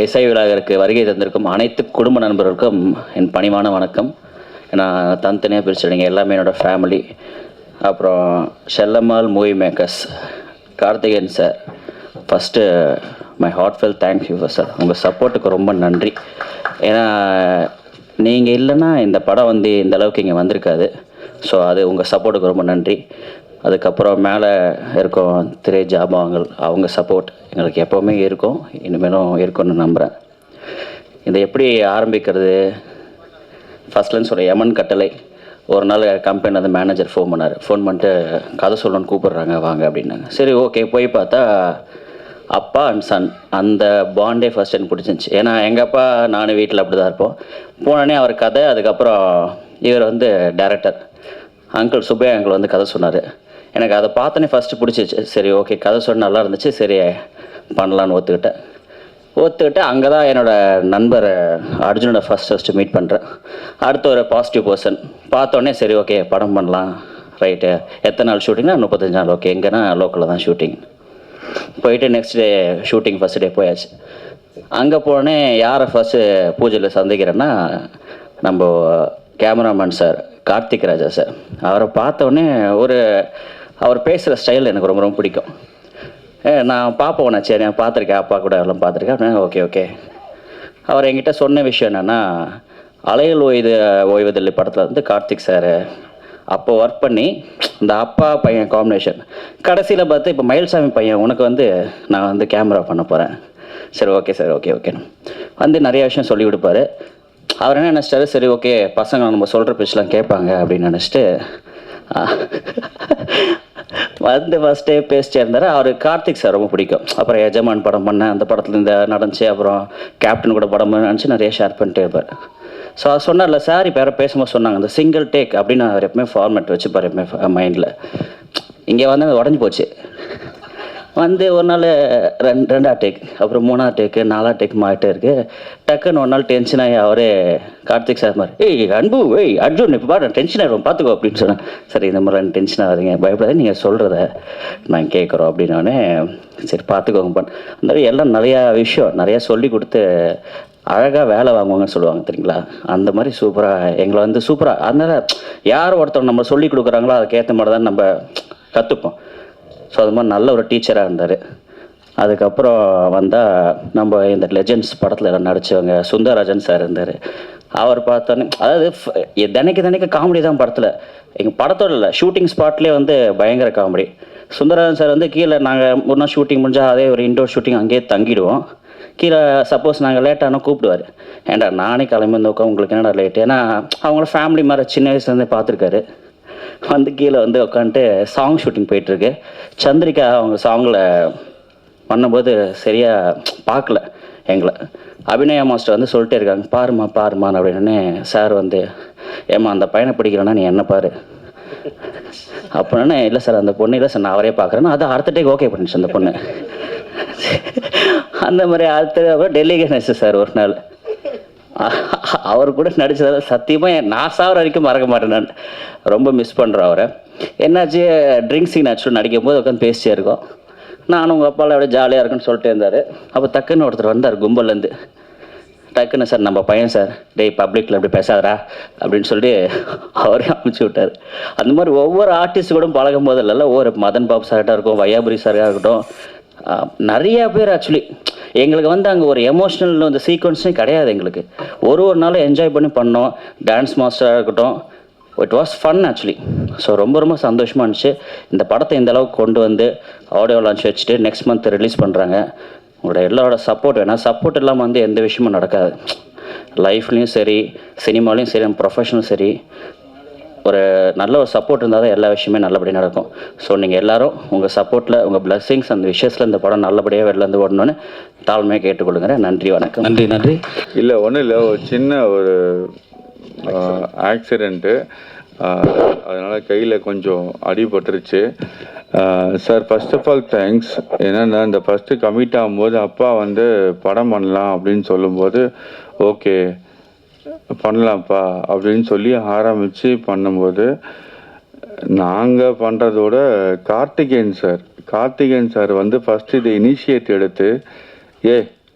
இசை விழாவிற்கு வருகை தந்திருக்கும் அனைத்து குடும்ப நண்பர்களுக்கும் என் பணிவான வணக்கம். நான் தனித்தனியாக பிரிச்சுடுங்க, எல்லாமே என்னோடய ஃபேமிலி. அப்புறம் Chellammal movie makers, Karthikeyan sir, first my heartfelt thank you sir. உங்கள் சப்போர்ட்டுக்கு ரொம்ப நன்றி. ஏன்னா நீங்கள் இல்லைன்னா இந்த படம் வந்து இந்த அளவுக்கு இங்கே வந்திருக்காது. ஸோ அது உங்கள் சப்போர்ட்டுக்கு ரொம்ப நன்றி. அதுக்கப்புறம் மேலே இருக்கும் திரை ஜாபங்கள், அவங்க சப்போர்ட் எங்களுக்கு எப்போவுமே இருக்கும், இனிமேலும் இருக்கும்னு நம்புகிறேன். இதை எப்படி ஆரம்பிக்கிறது? ஃபஸ்ட்லேருந்து சொல்ல, யமன் கட்டளை. ஒரு நாள் கம்பெனி வந்து மேனேஜர் ஃபோன் பண்ணிட்டு கதை சொல்லணும்னு கூப்பிட்றாங்க வாங்க அப்படின்னாங்க. சரி ஓகே, போய் பார்த்தா அப்பா அண்ட் சன் அந்த பாண்டே ஃபஸ்ட் எனக்கு பிடிச்சிருந்துச்சி. ஏன்னா எங்கள் அப்பா நானும் வீட்டில் அப்படி தான் இருப்போம். போனோடனே அவர் கதை, அதுக்கப்புறம் இவர் வந்து டைரக்டர் அங்கிள் சுப்பையா அங்கிள் வந்து கதை சொன்னார். எனக்கு அதை பார்த்தோன்னே ஃபஸ்ட்டு பிடிச்சிச்சு. சரி ஓகே, கதை சொன்ன நல்லா இருந்துச்சு, சரி பண்ணலான்னு ஒத்துக்கிட்டு அங்கே தான் என்னோடய நண்பர் அர்ஜுனோட ஃபஸ்ட்டு மீட் பண்ணுறேன். அடுத்த ஒரு பாசிட்டிவ் பர்சன் பார்த்தோன்னே சரி ஓகே படம் பண்ணலாம். ரைட்டு, எத்தனை நாள் ஷூட்டிங்னா 35 நாள். ஓகே, எங்கன்னா லோக்கலில் தான் ஷூட்டிங். போயிட்டு next day shooting first day போயாச்சு. அங்கே போனே யாரை ஃபஸ்ட்டு பூஜையில் சந்திக்கிறேன்னா நம்ம கேமராமேன் சார் கார்த்திக் ராஜா சார். அவரை பார்த்தோன்னே அவர் பேசுகிற ஸ்டைல் எனக்கு ரொம்ப ரொம்ப பிடிக்கும். நான் பார்ப்போண்ணா, சரி நான் பார்த்துருக்கேன், அப்பா கூட எல்லாம் பார்த்துருக்கேன் அப்படின்னா. ஓகே. அவர் என்கிட்ட சொன்ன விஷயம் என்னென்னா, அலையில் ஓய்வதில்லை படத்தில் வந்து கார்த்திக் சார் அப்போ ஒர்க் பண்ணி இந்த அப்பா பையன் காம்பினேஷன் கடைசியில் பார்த்து இப்போ மயில்சாமி பையன் உனக்கு வந்து நான் வந்து கேமரா பண்ண போகிறேன். சரி ஓகே சார், ஓகே வந்து நிறைய விஷயம் சொல்லி கொடுப்பாரு. அவர் என்ன நினச்சிட்டாரு, சரி ஓகே பசங்க நம்ம சொல்கிற பேச்செலாம் கேட்பாங்க அப்படின்னு நினச்சிட்டு வந்து ஃபஸ்ட்டே பேசிட்டே இருந்தார். அவர் கார்த்திக் சார் ரொம்ப பிடிக்கும். அப்புறம் எஜமான் படம் பண்ணேன், அந்த படத்தில் இந்த நடந்துச்சு. அப்புறம் கேப்டன் கூட படம் நினச்சி நிறைய ஷேர் பண்ணிட்டே இருப்பார். ஸோ அது சொன்னார்ல சார், இப்போ யாரோ பேசும்போது சொன்னாங்க இந்த சிங்கிள் டேக் அப்படின்னு அவர் எப்பவுமே ஃபார்மேட் வச்சுப்பார் எப்பவுமே மைண்டில். இங்கே வந்து அது உடஞ்சி போச்சு. வந்து ஒரு நாள் ரெண்டாவது டேக், அப்புறம் 3ஆவது டேக்கு 4ஆவது டேக் மாறிட்டே இருக்குது. டக்குன்னு ஒரு நாள் டென்ஷன் ஆகி அவரே கார்த்திக் சார் மாதிரி, அன்பு அர்ஜுன் இப்போ பாரு டென்ஷன் ஆகிடும் பார்த்துக்கோ அப்படின்னு சொன்னேன். சரி இந்த மாதிரி டென்ஷன் ஆகாதீங்க, பயப்படாதீங்க, நீங்கள் சொல்கிறத நாங்கள் கேட்குறோம் அப்படின்னோடனே சரி பார்த்துக்கோங்க அந்த மாதிரி எல்லாம் நிறையா விஷயம் நிறையா சொல்லி கொடுத்து அழகாக வேலை வாங்குவாங்கன்னு சொல்லுவாங்க தெரியுங்களா, அந்த மாதிரி சூப்பராக எங்களை வந்து சூப்பராக. அதனால் யார் ஒருத்தர் நம்ம சொல்லி கொடுக்குறாங்களோ அதுக்கேற்ற மாதிரி தான் நம்ம கற்றுப்போம். ஸோ அது மாதிரி நல்ல ஒரு டீச்சராக இருந்தார். அதுக்கப்புறம் வந்தால் நம்ம இந்த லெஜெண்ட்ஸ் படத்தில் எல்லாம் நடித்தவங்க சுந்தரராஜன் சார் இருந்தார். அவர் பார்த்தோன்னே அதாவது தினைக்கு காமெடி தான் படத்தில். எங்கள் படத்தோட இல்லை, ஷூட்டிங் ஸ்பாட்லேயே வந்து பயங்கர காமெடி. சுந்தரராஜன் சார் வந்து கீழே நாங்கள் ஒரு நாள் ஷூட்டிங் முடிஞ்சால் அதே ஒரு இன்டோர் ஷூட்டிங் அங்கேயே தங்கிடுவோம். கீழே சப்போஸ் நாங்கள் லேட்டானா கூப்பிடுவார். ஏன்டா நானே கிளம்பி வந்து உட்கா, உங்களுக்கு என்னடா லேட்டு, ஏன்னா அவங்கள ஃபேமிலி மாதிரி சின்ன வயசுலேருந்தே பார்த்துருக்காரு. வந்து கீழே வந்து உட்காந்துட்டு சாங் ஷூட்டிங் போயிட்டுருக்கு. சந்திரிகா அவங்க சாங்கில் பண்ணும்போது சரியாக பார்க்கல எங்களை. அபிநயா மாஸ்டர் வந்து சொல்லிட்டே இருக்காங்க, பாருமா அப்படின்னே சார் வந்து, ஏம்மா அந்த பையனை பிடிக்கலன்னா நீ என்ன பாரு அப்படின்னா. இல்லை சார் அந்த பொண்ணு இல்லை சார் நான் அவரே பார்க்குறேன்னா அது அடுத்த டேக் ஓகே பண்ணிச்சு அந்த பொண்ணு. அந்த மாதிரி அப்புறம் டெல்லி கணேஷ் சார் ஒரு நாள் அவர் கூட நடிச்சதால சத்தியமாக நான் சாவர வரைக்கும் மறக்க மாட்டேன். நான் ரொம்ப மிஸ் பண்ணுறேன் அவரை. என்னாச்சு, ட்ரிங்க் சீன் ஆக்சுவலாக நடிக்கும் போது உட்காந்து பேசிட்டே இருக்கோம். நானும் உங்கள் அப்பாவில் அப்படியே ஜாலியாக இருக்குன்னு சொல்லிட்டு இருந்தார். அப்போ டக்குன்னு ஒருத்தர் வந்தார் கும்பல்லேருந்து. டக்குன்னு சார் நம்ம பையன் சார், டேய் பப்ளிக்கில் அப்படி பேசாதரா அப்படின்னு சொல்லிட்டு அவரே அனுப்பிச்சி விட்டார். அந்த மாதிரி ஒவ்வொரு ஆர்டிஸ்ட் கூட பழகும் போது இல்லைல்ல, ஒவ்வொரு மதன் பாபு சார்ட்டாக இருக்கும், வையாபுரி சாராக இருக்கட்டும், நிறையா பேர் ஆக்சுவலி எங்களுக்கு வந்து அங்கே ஒரு எமோஷ்னல் அந்த சீக்வன்ஸே கிடையாது. எங்களுக்கு ஒரு நாளும் என்ஜாய் பண்ணோம். டான்ஸ் மாஸ்டராக இருக்கட்டும், it was fun actually. So ரொம்ப சந்தோஷமாக இருந்துச்சு. இந்த படத்தை இந்த அளவுக்கு கொண்டு வந்து ஆடியோ லான்ச் வச்சுட்டு நெக்ஸ்ட் மந்த் ரிலீஸ் பண்ணுறாங்க. உங்களோட எல்லாரோட சப்போர்ட் வேணும். சப்போர்ட் இல்லாமல் வந்து எந்த விஷயமும் நடக்காது. லைஃப்லேயும் சரி, சினிமாலேயும் சரி, ப்ரொஃபஷனும் சரி, ஒரு நல்ல ஒரு சப்போர்ட் இருந்தால் தான் எல்லா விஷயமே நல்லபடியாக நடக்கும். ஸோ நீங்கள் எல்லோரும் உங்கள் சப்போர்ட்டில், உங்கள் பிளஸ்ஸிங்ஸ் அந்த விஷயத்தில் இந்த படம் நல்லபடியாக வெளிலேருந்து ஓடணுன்னு தாழ்மையாக கேட்டுக்கொள்ளுங்க. நன்றி, வணக்கம். நன்றி. இல்லை ஒன்றும் இல்லை, ஒரு சின்ன ஒரு ஆக்சிடெண்ட்டு, அதனால் கையில் கொஞ்சம் அடிபட்டுருச்சு. Sir first of all thanks. என்னென்னா இந்த ஃபஸ்ட்டு கமிட் ஆகும்போது அப்பா வந்து படம் பண்ணலாம் அப்படின்னு சொல்லும்போது ஓகே பண்ணலாம்ப்பா அப்படின்னு சொல்லி ஆரம்பித்து பண்ணும்போது நாங்கள் பண்ணுறதோட கார்த்திகேயன் சார் வந்து ஃபஸ்ட்டு இதை இனிஷியேட் எடுத்து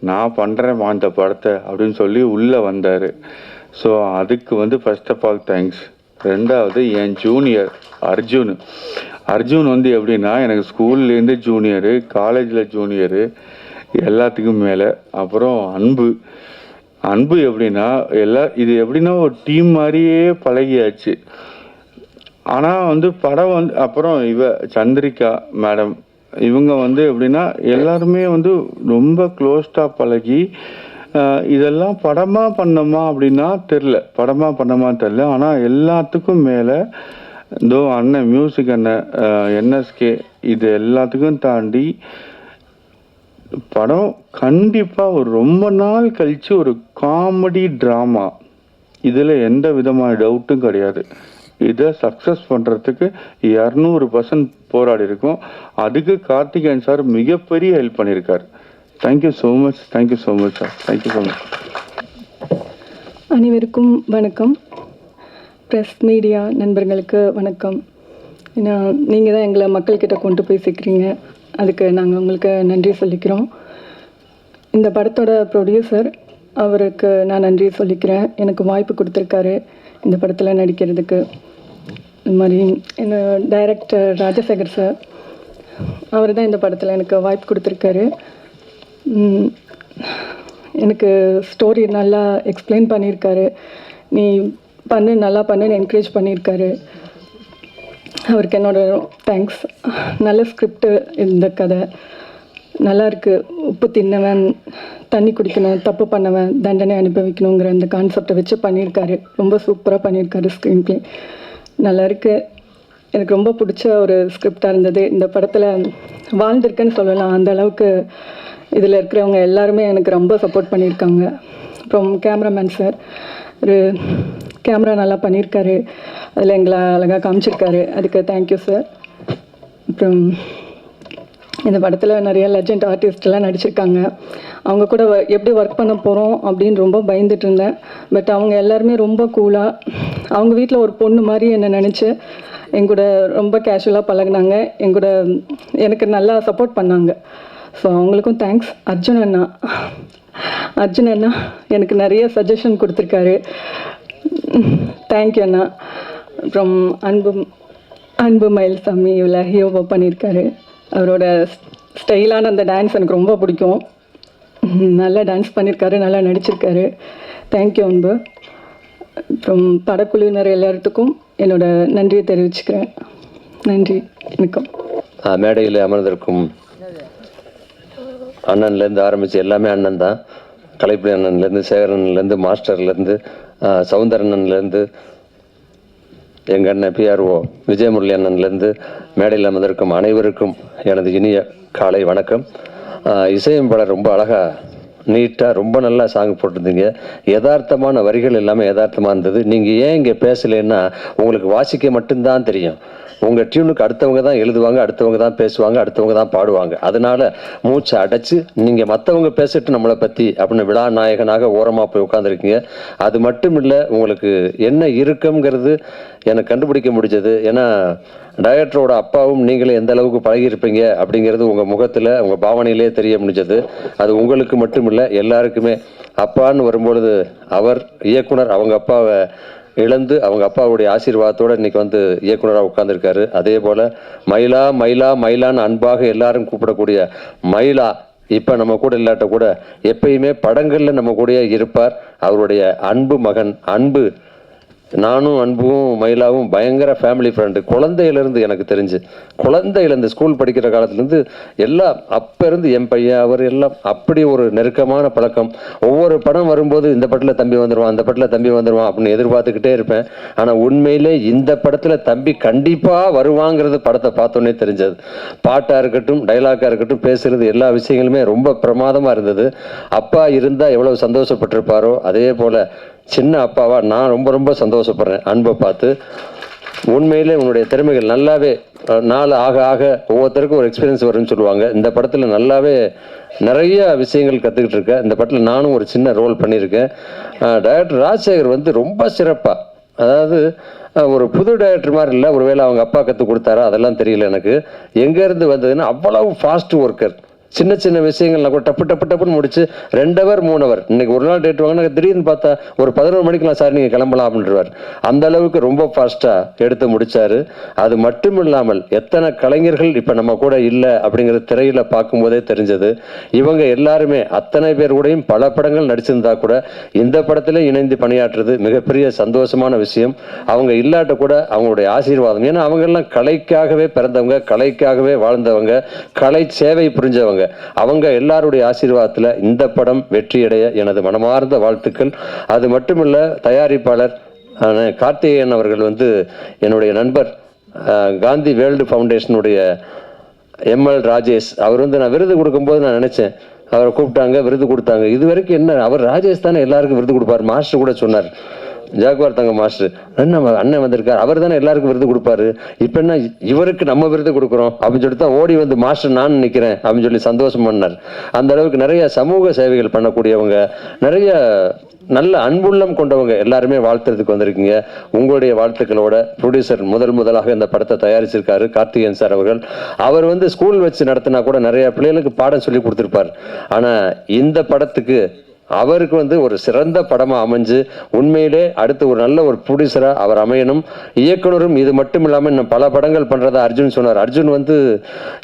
நான் பண்ணுறேம்மா இந்த படத்தை அப்படின்னு சொல்லி உள்ளே வந்தார். ஸோ அதுக்கு வந்து ஃபர்ஸ்ட் ஆஃப் ஆல் தேங்க்ஸ். ரெண்டாவது என் ஜூனியர் அர்ஜுன் வந்து எப்படின்னா எனக்கு ஸ்கூல்லேருந்து ஜூனியரு, காலேஜில் ஜூனியரு, எல்லாத்துக்கும் மேலே. அப்புறம் அன்பு எப்படின்னா இது எப்படின்னா ஒரு டீம் மாதிரியே பழகியாச்சு. ஆனால் வந்து படம் வந்து அப்புறம் சந்திரிகா மேடம் இவங்க வந்து எப்படின்னா எல்லாருமே வந்து ரொம்ப க்ளோஸ்டாக பழகி இதெல்லாம் படமாக பண்ணோமா அப்படின்னா தெரில. ஆனால் எல்லாத்துக்கும் மேலே இதோ அண்ணன் மியூசிக் அண்ணன் என்எஸ்கே இது எல்லாத்துக்கும் தாண்டி படம் கண்டிப்பாக ஒரு ரொம்ப நாள் கழித்து ஒரு காமெடி ட்ராமா, இதில் எந்த விதமான டவுட்டும் கிடையாது. இதை சக்ஸஸ் பண்ணுறதுக்கு 200% போராடி இருக்கும். அதுக்கு கார்த்திகேயன் சார் மிகப்பெரிய ஹெல்ப் பண்ணியிருக்கார். Thank you so much sir. Thank you so much. அனைவருக்கும் வணக்கம். ப்ரெஸ் மீடியா நண்பர்களுக்கு வணக்கம். ஏன்னா நீங்கள் தான் எங்களை மக்கள்கிட்ட கொண்டு போய் சேர்க்குறீங்க, அதுக்கு நாங்கள் உங்களுக்கு நன்றி சொல்லிக்கிறோம். இந்த படத்தோட ப்ரொடியூசர் அவருக்கு நான் நன்றி சொல்லிக்கிறேன். எனக்கு வாய்ப்பு கொடுத்துருக்காரு இந்த படத்தில் நடிக்கிறதுக்கு. இந்த மாதிரி என்ன டைரக்டர் ராஜசேகர் சார், அவர் தான் இந்த படத்தில் எனக்கு வாய்ப்பு கொடுத்துருக்காரு. எனக்கு ஸ்டோரி நல்லா எக்ஸ்பிளைன் பண்ணியிருக்காரு. நீ நல்லா பண்ணுன்னு என்கரேஜ் பண்ணியிருக்காரு. அவருக்கு என்னோட தேங்க்ஸ். நல்ல ஸ்கிரிப்டு, இந்த கதை நல்லா இருக்குது. உப்பு தின்னவன் தண்ணி குடிக்கணும், தப்பு பண்ணவன் தண்டனை அனுபவிக்கணுங்கிற அந்த கான்செப்டை வச்சு பண்ணியிருக்காரு. ரொம்ப சூப்பராக பண்ணியிருக்காரு. ஸ்க்ரீன் ப்ளே நல்லா இருக்குது. எனக்கு ரொம்ப பிடிச்ச ஒரு ஸ்கிரிப்டாக இருந்தது. இந்த படத்தில் வாழ்ந்திருக்கேன்னு சொல்லலாம். அந்த அளவுக்கு இதில் இருக்கிறவங்க எல்லாருமே எனக்கு ரொம்ப சப்போர்ட் பண்ணியிருக்காங்க. அப்புறம் கேமராமேன் சார் ஒரு கேமரா நல்லா பண்ணியிருக்காரு, அதில் எங்களை அழகாக காமிச்சிருக்காரு, அதுக்கு தேங்க்யூ சார். அப்புறம் இந்த படத்தில் நிறைய லெஜண்ட் ஆர்டிஸ்டெல்லாம் நடிச்சிருக்காங்க. அவங்க கூட எப்படி ஒர்க் பண்ண போகிறோம் அப்படின்னு ரொம்ப பயந்துட்டு இருந்தேன். பட் அவங்க எல்லாருமே ரொம்ப கூலாக, அவங்க வீட்டில் ஒரு பொண்ணு மாதிரி என்னை நினச்சி எங்கூட ரொம்ப கேஷுவலாக பழகினாங்க. எங்கூட எனக்கு நல்லா சப்போர்ட் பண்ணாங்க. ஸோ அவங்களுக்கும் தேங்க்ஸ். அர்ஜுன் அண்ணா எனக்கு நிறைய சஜஷன் கொடுத்துருக்காரு. தேங்க்யூ அண்ணா. அப்புறம் அன்பு மயில்சாமி இவ்வளோ ஹீரோவாக பண்ணியிருக்காரு. அவரோட ஸ்டைலான அந்த டான்ஸ் எனக்கு ரொம்ப பிடிக்கும். நல்லா டான்ஸ் பண்ணியிருக்காரு, நல்லா நடிச்சிருக்காரு. தேங்க்யூ அன்பு. அப்புறம் படக்குழுவினர் எல்லாத்துக்கும் என்னோட நன்றியை தெரிவிச்சுக்கிறேன். நன்றி, வணக்கம். மேடையில் அமர்ந்திருக்கும் அண்ணன்லேருந்து ஆரம்பித்து எல்லாமே அண்ணன் தான். கலைப்புலி அண்ணன்லேருந்து, சேகரன்லேருந்து, மாஸ்டர்லேருந்து, சவுந்தரண்ணன்லேருந்து, எங்கள் அண்ணன் பிஆர்ஓ விஜயமுரளி அண்ணன்லேருந்து மேடையில் அமர்ந்திருக்கும் அனைவருக்கும் எனது இனிய காலை வணக்கம். இசையமைப்பாளர் ரொம்ப அழகாக நீட்டாக ரொம்ப நல்லா சாங் போட்டிருந்தீங்க. யதார்த்தமான வரிகள் எல்லாமே யதார்த்தமாக இருந்தது. நீங்கள் ஏன் இங்கே பேசலைன்னா உங்களுக்கு வாசிக்க மட்டும்தான் தெரியும். உங்கள் டியூனுக்கு அடுத்தவங்க தான் எழுதுவாங்க, அடுத்தவங்க தான் பேசுவாங்க, அடுத்தவங்க தான் பாடுவாங்க. அதனால் மூச்சை அடைச்சி நீங்கள் மற்றவங்க பேசிட்டு நம்மளை பற்றி அப்படின்னு விழா நாயகனாக ஓரமாக போய் உட்காந்துருக்கீங்க. அது மட்டும் இல்லை, உங்களுக்கு என்ன இருக்குங்கிறது எனக்கு கண்டுபிடிக்க முடிஞ்சது. ஏன்னா டைரக்டரோட அப்பாவும் நீங்களே எந்த அளவுக்கு பழகியிருப்பீங்க அப்படிங்கிறது உங்கள் முகத்தில், உங்கள் பாவனையிலே தெரிய முடிஞ்சது. அது உங்களுக்கு மட்டும் இல்லை, எல்லாருக்குமே. அப்பான்னு வரும்பொழுது அவர் இயக்குனர் அவங்க அப்பாவை இழந்து அவங்க அப்பாவுடைய ஆசீர்வாதத்தோடு இன்றைக்கி வந்து இயக்குனராக உட்கார்ந்துருக்காரு. அதே போல் மயிலா மயிலா மயிலான்னு அன்பாக எல்லாரும் கூப்பிடக்கூடிய மயிலா இப்போ நம்ம கூட இல்லாட்ட கூட எப்பயுமே படங்களில் நம்ம கூட இருப்பார். அவருடைய அன்பு மகன் நானும் அன்பும் மயிலாவும் பயங்கர ஃபேமிலி ஃப்ரெண்டு. குழந்தையிலேருந்து எனக்கு தெரிஞ்சு, குழந்தையிலேருந்து ஸ்கூல் படிக்கிற காலத்துலேருந்து எல்லாம் அப்போ இருந்து என் பையன் அவர் எல்லாம் அப்படி ஒரு நெருக்கமான பழக்கம். ஒவ்வொரு படம் வரும்போது இந்த படத்தில் தம்பி வந்துடுவான், அந்த படத்தில் தம்பி வந்துடுவான் அப்படின்னு எதிர்பார்த்துக்கிட்டே இருப்பேன். ஆனால் உண்மையிலே இந்த படத்தில் தம்பி கண்டிப்பாக வருவாங்கிறது படத்தை பார்த்தோன்னே தெரிஞ்சது. பாட்டாக இருக்கட்டும், டைலாக்காக இருக்கட்டும், பேசுகிறது எல்லா விஷயங்களுமே ரொம்ப பிரமாதமாக இருந்தது. அப்பா இருந்தால் எவ்வளோ சந்தோஷப்பட்டிருப்பாரோ அதே போல் சின்ன அப்பாவா நான் ரொம்ப ரொம்ப சந்தோஷப்படுறேன் அன்பை பார்த்து. உண்மையிலே உன்னுடைய திறமைகள் நல்லாவே நாள் ஆக ஆக ஒவ்வொருத்தருக்கும் ஒரு எக்ஸ்பீரியன்ஸ் வரும்னு சொல்லுவாங்க. இந்த படத்தில் நல்லாவே நிறைய விஷயங்கள் கற்றுக்கிட்டு இருக்கேன். இந்த படத்தில் நானும் ஒரு சின்ன ரோல் பண்ணியிருக்கேன். டைரக்டர் ராஜசேகர் வந்து ரொம்ப சிறப்பாக, அதாவது ஒரு புது டைரக்டர் மாதிரி இல்லை, ஒருவேளை அவங்க அப்பா கற்றுக் கொடுத்தாரா அதெல்லாம் தெரியல எனக்கு. எங்கேருந்து வந்ததுன்னா அவ்வளவு ஃபாஸ்ட் ஒர்க்கர். சின்ன சின்ன விஷயங்கள்லாம் கூட டப்புன்னு முடிச்சு 2 ஹவர் 3 ஹவர். இன்னைக்கு ஒரு நாள் டேட் வாங்கினா திடீர்னு பார்த்தா ஒரு 11 மணிக்கெலாம் சார் நீங்கள் கிளம்பலாம் அப்படின்றவார். அந்த அளவுக்கு ரொம்ப ஃபாஸ்ட்டாக எடுத்து முடிச்சாரு. அது மட்டும் இல்லாமல் எத்தனை கலைஞர்கள் இப்போ நம்ம கூட இல்லை அப்படிங்கிறது திரையில் பார்க்கும்போதே தெரிஞ்சது. இவங்க எல்லாருமே அத்தனை பேர் கூடயும் பல படங்கள் நடிச்சிருந்தா கூட இந்த படத்திலே இணைந்து பணியாற்றுறது மிகப்பெரிய சந்தோஷமான விஷயம். அவங்க இல்லாட்ட கூட அவங்களுடைய ஆசீர்வாதம். ஏன்னா அவங்க எல்லாம் கலைக்காகவே பிறந்தவங்க, கலைக்காகவே வாழ்ந்தவங்க, கலை சேவை புரிஞ்சவங்க. அவங்க எல்லாருடைய ஆசீர்வாதத்தில் இந்த படம் வெற்றியடைய எனது மனமார்ந்த வாழ்த்துக்கள். அது மட்டுமில்ல, தயாரிப்பாளர் கார்த்திகேயன் அவர்கள் வந்து என்னுடைய நண்பர், காந்தி வேர்ல்டு ஃபவுண்டேஷனுடைய எம்எல் ராஜேஷ். அவர் வந்து நான் விருது கொடுக்கும்போது நான் நினச்சேன், அவரை கூப்பிட்டாங்க, விருது கொடுத்தாங்க. இது வரைக்கும் என்ன, அவர் ராஜேஷ் தானே எல்லாருக்கும் விருது கொடுப்பார். மாஸ்டர் கூட சொன்னார், ஜாகுவார் தங்க மாஸ்டர் அண்ணன் வந்திருக்கார், அவர் தானே எல்லாருக்கும் விருது கொடுப்பாரு. இப்போ என்ன இவருக்கு நம்ம விருது கொடுக்குறோம் அப்படின்னு சொல்லிட்டு தான் ஓடி வந்து மாஸ்டர் நான் நிற்கிறேன் அப்படின்னு சொல்லி சந்தோஷம் பண்ணார். அந்த அளவுக்கு நிறைய சமூக சேவைகள் பண்ணக்கூடியவங்க, நிறைய நல்ல அன்புள்ளம் கொண்டவங்க எல்லாருமே வாழ்த்துறதுக்கு வந்திருக்கீங்க. உங்களுடைய வாழ்த்துக்களோட ப்ரொடியூசர் முதலாக இந்த படத்தை தயாரிச்சிருக்காரு கார்த்திகேயன் சார் அவர்கள். அவர் வந்து ஸ்கூல் வச்சு நடத்தினா கூட நிறைய பிள்ளைகளுக்கு பாடம் சொல்லி கொடுத்துருப்பார். ஆனால் இந்த படத்துக்கு அவருக்கு வந்து ஒரு சிறந்த படமாக அமைஞ்சு உண்மையிலே அடுத்து ஒரு நல்ல ஒரு ப்ரொடியூசராக அவர் அமையணும். இயக்குனரும் இது மட்டும் இல்லாமல் இன்னும் பல படங்கள் பண்ணுறதா அர்ஜுன் சொன்னார். அர்ஜுன் வந்து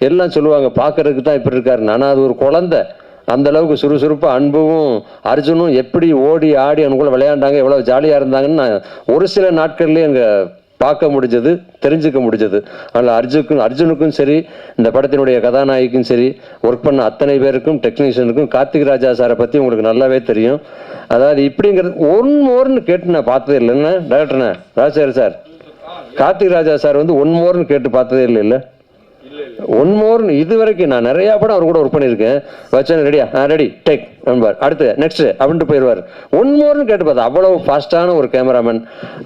எல்லாம் சொல்லுவாங்க பார்க்கறதுக்கு தான் இப்படி இருக்காரு, ஆனால் அது ஒரு குழந்தை. அந்த அளவுக்கு சுறுசுறுப்பாக அன்பும் அர்ஜுனும் எப்படி ஓடி ஆடி அவனுக்குள்ள விளையாண்டாங்க, எவ்வளோ ஜாலியாக இருந்தாங்கன்னு நான் ஒரு சில நாட்கள்லேயே அங்கே பார்க்க முடிஞ்சது, தெரிஞ்சுக்க முடிஞ்சது. அதனால் அர்ஜுனுக்கும் சரி, இந்த படத்தினுடைய கதாநாயகிக்கும் சரி, ஒர்க் பண்ண அத்தனை பேருக்கும், டெக்னீஷியனுக்கும், கார்த்திக் ராஜா சாரை பற்றி உங்களுக்கு நல்லாவே தெரியும். அதாவது இப்படிங்கிறது ஒன்னு கேட்டு நான் பார்த்ததே இல்லைன்னா டைரக்டர்ண்ணே ராஜசேகர் சார், கார்த்திக் ராஜா சார் வந்து ஒன் கேட்டு பார்த்ததே இல்லை. ஒன் மோர்னு இது வரைக்கும் நான் நிறையா படம் அவர் கூட ஒர்க் பண்ணியிருக்கேன். வச்சேன் ரெடியா, ரெடி டேக் நண்பர், அடுத்து நெக்ஸ்ட் அப்படின்ட்டு போயிடுவார். ஒன் மோர்னு கேட்டு பார்த்தா அவ்வளவு ஃபாஸ்டான ஒரு கேமராமேன்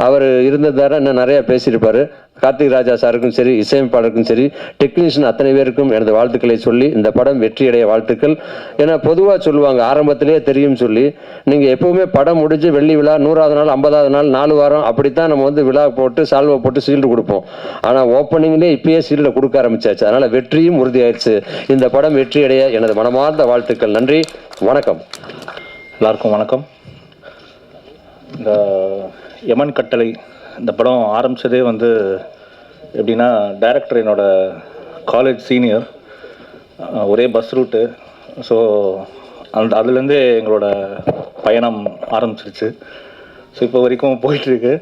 அவர் இருந்ததார இன்னும் நிறையா பேசியிருப்பார். கார்த்திக் ராஜா சாருக்கும் சரி, இசையமைப்பாளருக்கும் சரி, டெக்னீஷியன் அத்தனை பேருக்கும் எனது வாழ்த்துக்களை சொல்லி இந்த படம் வெற்றியடைய வாழ்த்துக்கள். ஏன்னா பொதுவாக சொல்லுவாங்க ஆரம்பத்திலேயே தெரியும் சொல்லி, நீங்கள் எப்போவுமே படம் முடிஞ்சு வெள்ளி விழா 100வது நாள் 50வது நாள் 4 வாரம் அப்படித்தான் நம்ம வந்து விழா போட்டு சால்வை போட்டு சீல்டு கொடுப்போம். ஆனால் ஓப்பனிங்லேயே இப்பயே சீல்டை கொடுக்க ஆரம்பிச்சாச்சு. அதனால் வெற்றியும் உறுதியாயிடுச்சு. இந்த படம் வெற்றியடைய எனது மனமார்ந்த வாழ்த்துக்கள். நன்றி, வணக்கம். எல்லாருக்கும் வணக்கம். இந்த யமன் கட்டளை இந்த படம் ஆரம்பித்ததே வந்து எப்படின்னா, டைரக்டர் என்னோட காலேஜ் சீனியர், ஒரே பஸ் ரூட்டு. ஸோ அதுலேருந்தே எங்களோட பயணம் ஆரம்பிச்சிருச்சு. ஸோ இப்போ வரைக்கும் போயிட்டுருக்கு.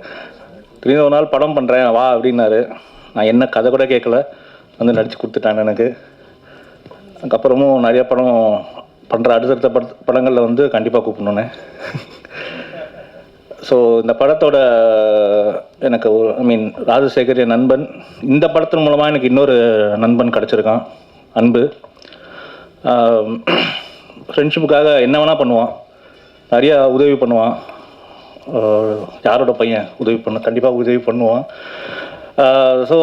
திடீர்னு ஒரு நாள் படம் பண்ணுறேன் வா அப்படின்னாரு. நான் என்ன கதை கூட கேட்கல, வந்து நடித்து கொடுத்துட்டாங்க எனக்கு. அதுக்கப்புறமும் நிறைய படம் பண்ணுற அடுத்தடுத்த படங்களில் வந்து கண்டிப்பாக கூப்பிடணுன்னு. ஸோ இந்த படத்தோட எனக்கு ராஜசேகர் என் நண்பன். இந்த படத்தின் மூலமாக எனக்கு இன்னொரு நண்பன் கிடச்சிருக்கான், அன்பு. ஃப்ரெண்ட்ஷிப்புக்காக என்ன வேணால் பண்ணுவான், நிறையா உதவி பண்ணுவான். யாரோட பையன் உதவி கண்டிப்பாக உதவி பண்ணுவான். ஸோ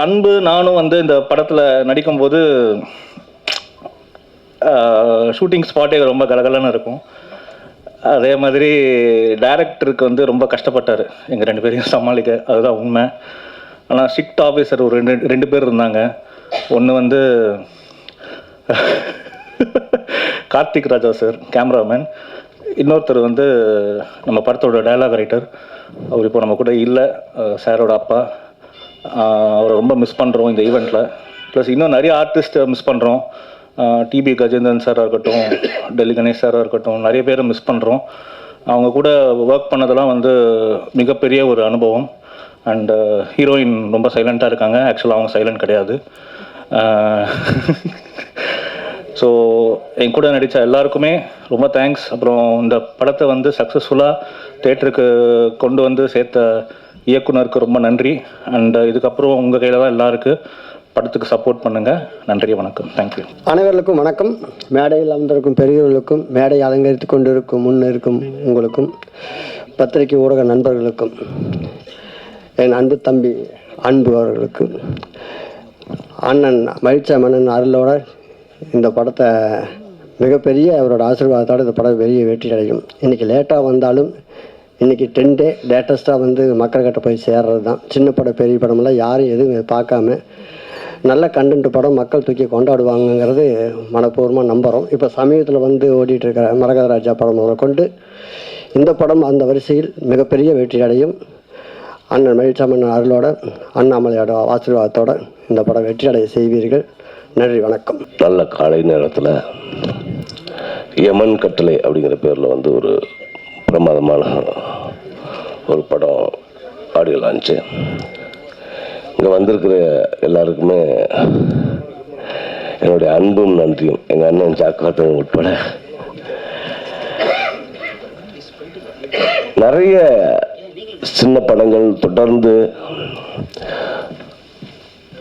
அன்பு நானும் வந்து இந்த படத்தில் நடிக்கும்போது ஷூட்டிங் ஸ்பாட்டே ரொம்ப கலகலன்னு இருக்கும். அதே மாதிரி டைரக்டருக்கு வந்து ரொம்ப கஷ்டப்பட்டார் எங்கள் 2 பேரையும் சமாளிக்க, அதுதான் உண்மை. ஆனால் ஸ்ட்ரிக்ட் ஆஃபீஸர் ஒரு ரெண்டு பேர் இருந்தாங்க. ஒன்று வந்து கார்த்திக் ராஜா சார் கேமராமேன், இன்னொருத்தர் வந்து நம்ம படத்தோட டயலாக் ரைட்டர். அவர் இப்போ நம்ம கூட இல்லை, சாரோட அப்பா. அவரை ரொம்ப மிஸ் பண்ணுறோம் இந்த ஈவெண்ட்டில். ப்ளஸ் இன்னும் நிறைய ஆர்டிஸ்ட்டை மிஸ் பண்ணுறோம். டிபி கஜேந்திரன் சாராக இருக்கட்டும், டெல்லி கணேஷ் சாராக இருக்கட்டும், நிறைய பேரை மிஸ் பண்ணுறோம். அவங்க கூட ஒர்க் பண்ணதெல்லாம் வந்து மிகப்பெரிய ஒரு அனுபவம். அண்டு ஹீரோயின் ரொம்ப சைலண்ட்டாக இருக்காங்க. ஆக்சுவலாக அவங்க சைலண்ட் கிடையாது. ஸோ என் கூட நடித்த எல்லாருக்குமே ரொம்ப தேங்க்ஸ். அப்புறம் இந்த படத்தை வந்து சக்ஸஸ்ஃபுல்லாக தேட்டருக்கு கொண்டு வந்து சேர்த்த இயக்குனருக்கு ரொம்ப நன்றி. அண்ட் இதுக்கப்புறம் உங்கள் கையில் தான் எல்லாருக்கு படத்துக்கு சப்போர்ட் பண்ணுங்கள். நன்றி, வணக்கம், தேங்க்யூ. அனைவருக்கும் வணக்கம். மேடையில் அமர்ந்திருக்கும் பெரியவர்களுக்கும், மேடை அலங்கரித்து கொண்டிருக்கும் முன்னிருக்கும் உங்களுக்கும், பத்திரிகை ஊடக நண்பர்களுக்கும், என் அன்பு தம்பி அன்பு அவர்களுக்கும், அண்ணன் மகிழ்ச்சி மன்னன் அருளோட இந்த படத்தை மிகப்பெரிய அவரோட ஆசீர்வாதத்தோடு இந்த படம் பெரிய வெற்றி அடையும். இன்றைக்கி லேட்டாக வந்தாலும் இன்றைக்கி 10 டே லேட்டஸ்ட்டாக வந்து மக்கள்கிட்ட போய் சேர்றது தான். சின்ன படம் பெரிய படமெல்லாம் யாரும் எதுவும் பார்க்காம நல்ல கண்டென்ட் படம் மக்கள் தூக்கி கொண்டாடுவாங்கங்கிறது மனப்பூர்வமாக நம்புகிறோம். இப்போ சமீபத்தில் வந்து ஓடிட்டுருக்கிற மரகத ராஜா படம் கொண்டு இந்த படம் அந்த வரிசையில் மிகப்பெரிய வெற்றி அடையும். அண்ணன் மயில்சாமன் அருளோட அண்ணாமலையோட ஆசீர்வாதத்தோட இந்த படம் வெற்றி அடைய செய்வீர்கள். நன்றி, வணக்கம். நல்ல காலை நேரத்தில் யமன் கட்டளை அப்படிங்கிற பேரில் வந்து ஒரு பிரமாதமான ஒரு படம் ஆடியோ லான்ச்சு. இங்கே வந்திருக்கிற எல்லாருக்குமே என்னுடைய அன்பும் நன்றியும், எங்கள் அண்ணன் ஜாக்காத்தன் உட்பட நிறைய சின்ன படங்கள் தொடர்ந்து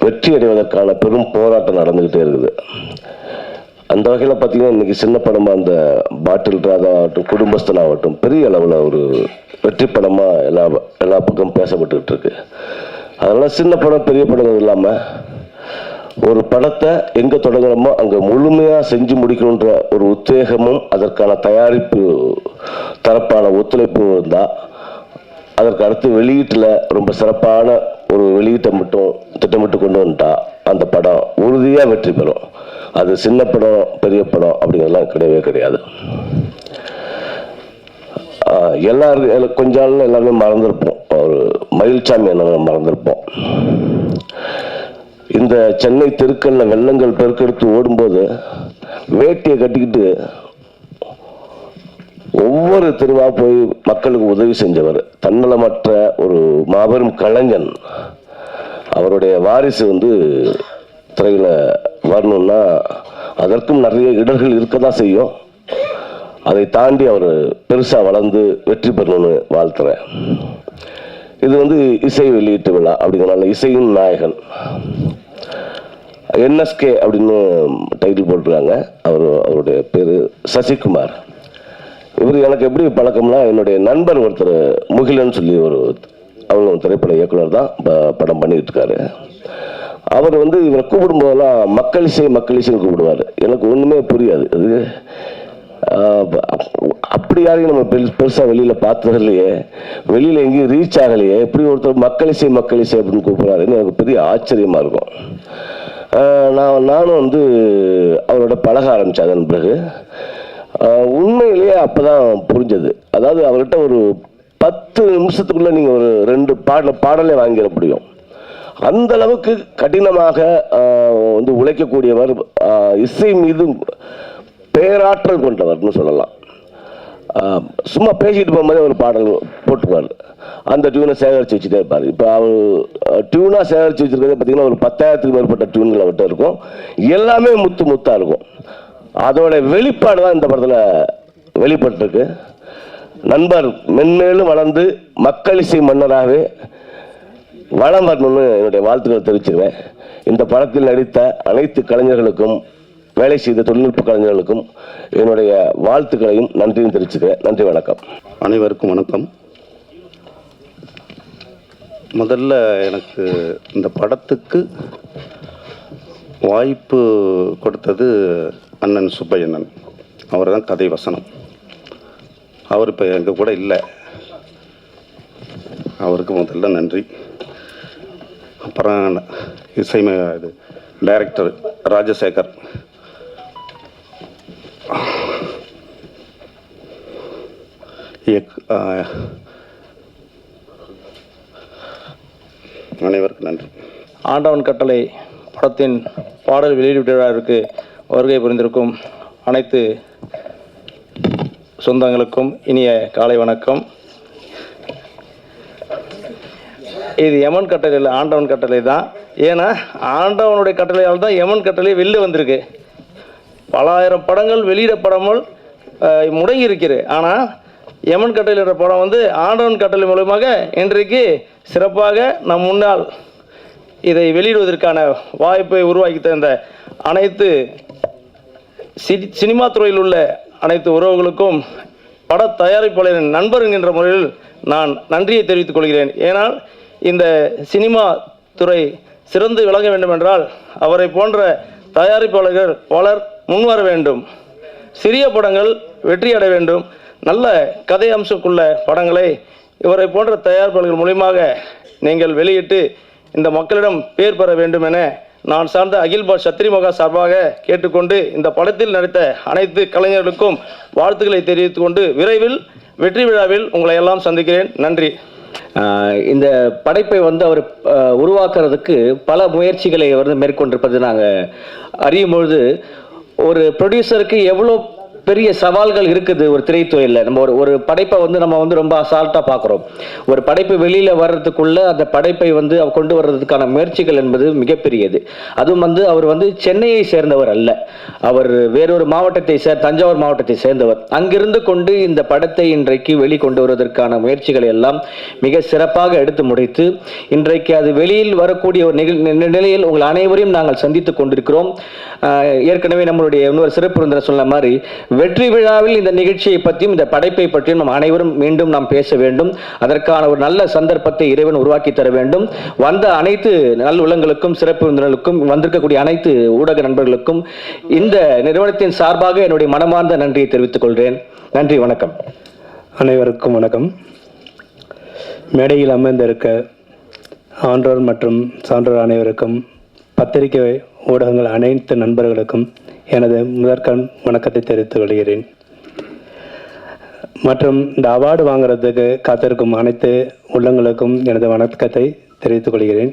வெற்றி அடைவதற்கான பெரும் போராட்டம் நடந்துக்கிட்டே இருக்குது. அந்த வகையில் பார்த்தீங்கன்னா இன்றைக்கி சின்ன படமாக அந்த பாட்டில் ராதா ஆகட்டும், குடும்பஸ்தன் ஆகட்டும், பெரிய அளவில் ஒரு வெற்றி படமாக எல்லா பக்கமும் பேசப்பட்டுக்கிட்டு இருக்கு. அதனால் சின்ன படம் பெரிய படம் இல்லாமல் ஒரு படத்தை எங்கே தொடங்குறோமோ அங்கே முழுமையாக செஞ்சு முடிக்கணுன்ற ஒரு உத்வேகமும் அதற்கான தயாரிப்பு தரப்பான ஒத்துழைப்பும் இருந்தால், அதற்கு அடுத்து வெளியீட்டில் ரொம்ப சிறப்பான ஒரு வெளியீட்டை மட்டும் திட்டமிட்டு கொண்டு வந்துட்டா அந்த படம் உறுதியாக வெற்றி பெறும். அது சின்ன படம் பெரிய படம் அப்படிங்கிறதுலாம் கிடையவே கிடையாது. எல்லாருக்கும் கொஞ்ச நாள் எல்லாருமே மறந்துருப்போம், ஒரு மயில்சாமி என்ன மறந்துருப்போம். இந்த சென்னை தெருக்கல்ல வெள்ளங்கள் பெருக்கெடுத்து ஓடும்போது வேட்டியை கட்டிக்கிட்டு ஒவ்வொரு தெருவா போய் மக்களுக்கு உதவி செஞ்சவர், தன்னலமற்ற ஒரு மாபெரும் கலைஞன். அவருடைய வாரிசு வந்து திரையில வரணும்னா அதற்கும் நிறைய இடர்கள் இருக்க தான் செய்யும். அதை தாண்டி அவர் பெருசாக வளர்ந்து வெற்றி பெறணும்னு வாழ்த்துறேன். இது வந்து இசை வெளியீட்டு விழா அப்படிங்கிறனால இசையின் நாயகன் NSK அப்படின்னு டைட்டில் போட்டிருக்காங்க. அவருடைய பேர் சசிகுமார். இவர் எனக்கு எப்படி பழக்கம்னா, என்னுடைய நண்பர் ஒருத்தர் முகிலன்னு சொல்லி அவங்க திரைப்பட இயக்குனர் தான் படம் பண்ணிட்டு இருக்காரு. அவர் வந்து இவரை கூப்பிடும்போதெல்லாம் மக்கள் இசைன்னு கூப்பிடுவார். எனக்கு ஒன்றுமே புரியாது. அது அப்படி யாரையும் நம்ம பெருசாக வெளியில் பார்த்ததில்லையே, வெளியில் எங்கேயும் ரீச் ஆகலையே, எப்படி ஒருத்தர் மக்கள் இசை அப்படின்னு கூப்பிட்றாருன்னு எனக்கு பெரிய ஆச்சரியமாக இருக்கும். நானும் வந்து அவரோட பழக ஆரம்பித்தேன். அதன் பிறகு உண்மையிலேயே அப்போ தான் புரிஞ்சது. அதாவது அவர்கிட்ட ஒரு 10 நிமிஷத்துக்குள்ளே நீங்கள் ஒரு 2 பாடலே வாங்கிட முடியும். அந்த அளவுக்கு கடினமாக வந்து உழைக்கக்கூடியவர், இசை மீது பேராற்றல் கொண்டவர்னு சொல்லலாம். சும்மா பேசிட்டு போகும்போதே ஒரு பாடல் போட்டுக்குவார், அந்த டியூனை சேகரித்து வச்சுட்டே இருப்பார். இப்போ அவர் டியூனாக சேகரித்து வச்சுருக்கிறது பார்த்தீங்கன்னா ஒரு 10,000க்கு மேற்பட்ட டியூன்கள் அவர்கிட்ட இருக்கும். எல்லாமே முத்தாக இருக்கும். அதோட வெளிப்பாடு தான் இந்த படத்தில் வெளிப்பட்டிருக்கு. நண்பர் மென்மேலும் வளர்ந்து மக்கள் இசை மன்னராகவே வளம் வரணும்னு என்னுடைய வாழ்த்துக்களை தெரிவிச்சுக்கிறேன். இந்த படத்தில் நடித்த அனைத்து கலைஞர்களுக்கும், வேலை செய்த தொழில்நுட்ப கலைஞர்களுக்கும் என்னுடைய வாழ்த்துக்களையும் நன்றியும் தெரிவிச்சுக்கிறேன். நன்றி, வணக்கம். அனைவருக்கும் வணக்கம். முதல்ல எனக்கு இந்த படத்துக்கு வாய்ப்பு கொடுத்தது அண்ணன் சுப்பையண்ணன். அவர் தான் கதை வசனம். அவர் இப்போ எங்கள் கூட இல்லை. அவருக்கு முதல்ல நன்றி. அப்புறம் இது டைரக்டர் ராஜசேகர், அனைவருக்கும் நன்றி. ஆண்டவன் கட்டளை படத்தின் பாடல் வெளியீட்டு விழாவிற்கு வருகை புரிந்திருக்கும் அனைத்து சொந்தங்களுக்கும் இனிய காலை வணக்கம். இது யமன் கட்டளை இல்லை, ஆண்டவன் கட்டளை தான். ஏன்னா ஆண்டவனுடைய கட்டளையால் தான் யமன் கட்டளை வெளில வந்திருக்கு. பல ஆயிரம் படங்கள் வெளியிடப்படாமல் முடங்கி இருக்கிறது. ஆனால் யமன் கட்டளை என்ற படம் வந்து ஆண்டவன் கட்டளை மூலமாக இன்றைக்கு சிறப்பாக நம் முன்னால் இதை வெளியிடுவதற்கான வாய்ப்பை உருவாக்கி தந்த அனைத்து சினிமா துறையில் உள்ள அனைத்து உறவுகளுக்கும் பட தயாரிப்பாளரின் நண்பர் என்கின்ற முறையில் நான் நன்றியை தெரிவித்துக் கொள்கிறேன். ஏனால் இந்த சினிமா துறை சிறந்து விளங்க வேண்டும் என்றால் அவரை போன்ற தயாரிப்பாளர்கள் பலர் முன்வர வேண்டும். சிறிய படங்கள் வெற்றி அடைய வேண்டும். நல்ல கதை அம்சக்குள்ள படங்களை இவரை போன்ற தயாரிப்பாளர்கள் மூலியமாக நீங்கள் வெளியிட்டு இந்த மக்களிடம் பேர் பெற வேண்டும் என நான் சார்ந்த அகில் பால் சத்ரி மகா சார்பாக கேட்டுக்கொண்டு இந்த படத்தில் நடித்த அனைத்து கலைஞர்களுக்கும் வாழ்த்துக்களை தெரிவித்துக் கொண்டு விரைவில் வெற்றி விழாவில் உங்களை எல்லாம் சந்திக்கிறேன். நன்றி. இந்த படைப்பை வந்து அவர் உருவாக்குறதுக்கு பல முயற்சிகளை வந்து மேற்கொண்டிருப்பது நாங்கள் அறியும் பொழுது ஒரு ப்ரொடியூசருக்கு எவ்வளோ பெரிய சவால்கள் இருக்குது ஒரு திரைத்துறையில். நம்ம ஒரு படைப்பை வந்து நம்ம வந்து ரொம்ப அசால்ட்டாக பார்க்குறோம். ஒரு படைப்பு வெளியில் வர்றதுக்குள்ள அந்த படைப்பை வந்து கொண்டு வர்றதுக்கான முயற்சிகள் என்பது மிகப்பெரியது. அதுவும் வந்து அவர் வந்து சென்னையை சேர்ந்தவர் அல்ல, அவர் வேறொரு மாவட்டத்தை தஞ்சாவூர் மாவட்டத்தை சேர்ந்தவர். அங்கிருந்து கொண்டு இந்த படத்தை இன்றைக்கு வெளிக்கொண்டு வருவதற்கான முயற்சிகளை எல்லாம் மிக சிறப்பாக எடுத்து முடித்து இன்றைக்கு அது வெளியில் வரக்கூடிய ஒரு நிலையில் உங்கள் அனைவரையும் நாங்கள் சந்தித்து கொண்டிருக்கிறோம். ஏற்கனவே நம்மளுடைய இன்னொரு சிறப்பு விருந்தினர் சொன்ன மாதிரி வெற்றி விழாவில் இந்த நிகழ்ச்சியை பற்றியும் இந்த படைப்பை பற்றியும் நாம் அனைவரும் மீண்டும் நாம் பேச வேண்டும். அதற்கான ஒரு நல்ல சந்தர்ப்பத்தை இறைவன் உருவாக்கி தர வேண்டும். வந்த அனைத்து நல் உள்ளங்களுக்கும் சிறப்பு விருந்தினர்களுக்கும் வந்திருக்கக்கூடிய அனைத்து ஊடக நண்பர்களுக்கும் இந்த நிறுவனத்தின் சார்பாக என்னுடைய மனமார்ந்த நன்றியை தெரிவித்துக் கொள்கிறேன். நன்றி, வணக்கம். அனைவருக்கும் வணக்கம். மேடையில் அமர்ந்திருக்க ஆன்றோர் மற்றும் சான்றோர் அனைவருக்கும், பத்திரிகை ஊடகங்கள் அனைத்து நண்பர்களுக்கும் எனது முதற்கண் வணக்கத்தை தெரிவித்துக் கொள்கிறேன். மற்றும் இந்த அவார்டு வாங்குறதுக்கு காத்திருக்கும் அனைத்து உள்ளங்களுக்கும் எனது வணக்கத்தை தெரிவித்துக் கொள்கிறேன்.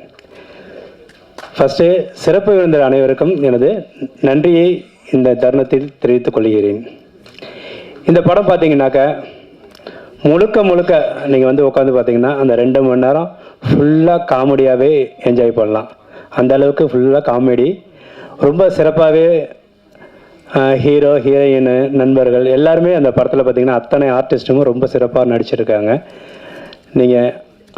ஃபஸ்ட்டு சிறப்பு விருந்தினர் அனைவருக்கும் எனது நன்றியை இந்த தருணத்தில் தெரிவித்துக் கொள்கிறேன். இந்த படம் பார்த்தீங்கன்னாக்க முழுக்க நீங்கள் வந்து உட்காந்து பார்த்தீங்கன்னா அந்த 2 மணி நேரம் ஃபுல்லாக காமெடியாகவே என்ஜாய் பண்ணலாம். அந்த அளவுக்கு ஃபுல்லாக காமெடி, ரொம்ப சிறப்பாகவே ஹீரோ ஹீரோயின் நண்பர்கள் எல்லாருமே அந்த படத்தில் பார்த்திங்கன்னா அத்தனை ஆர்டிஸ்ட்டுமே ரொம்ப சிறப்பாக நடிச்சிருக்காங்க. நீங்கள்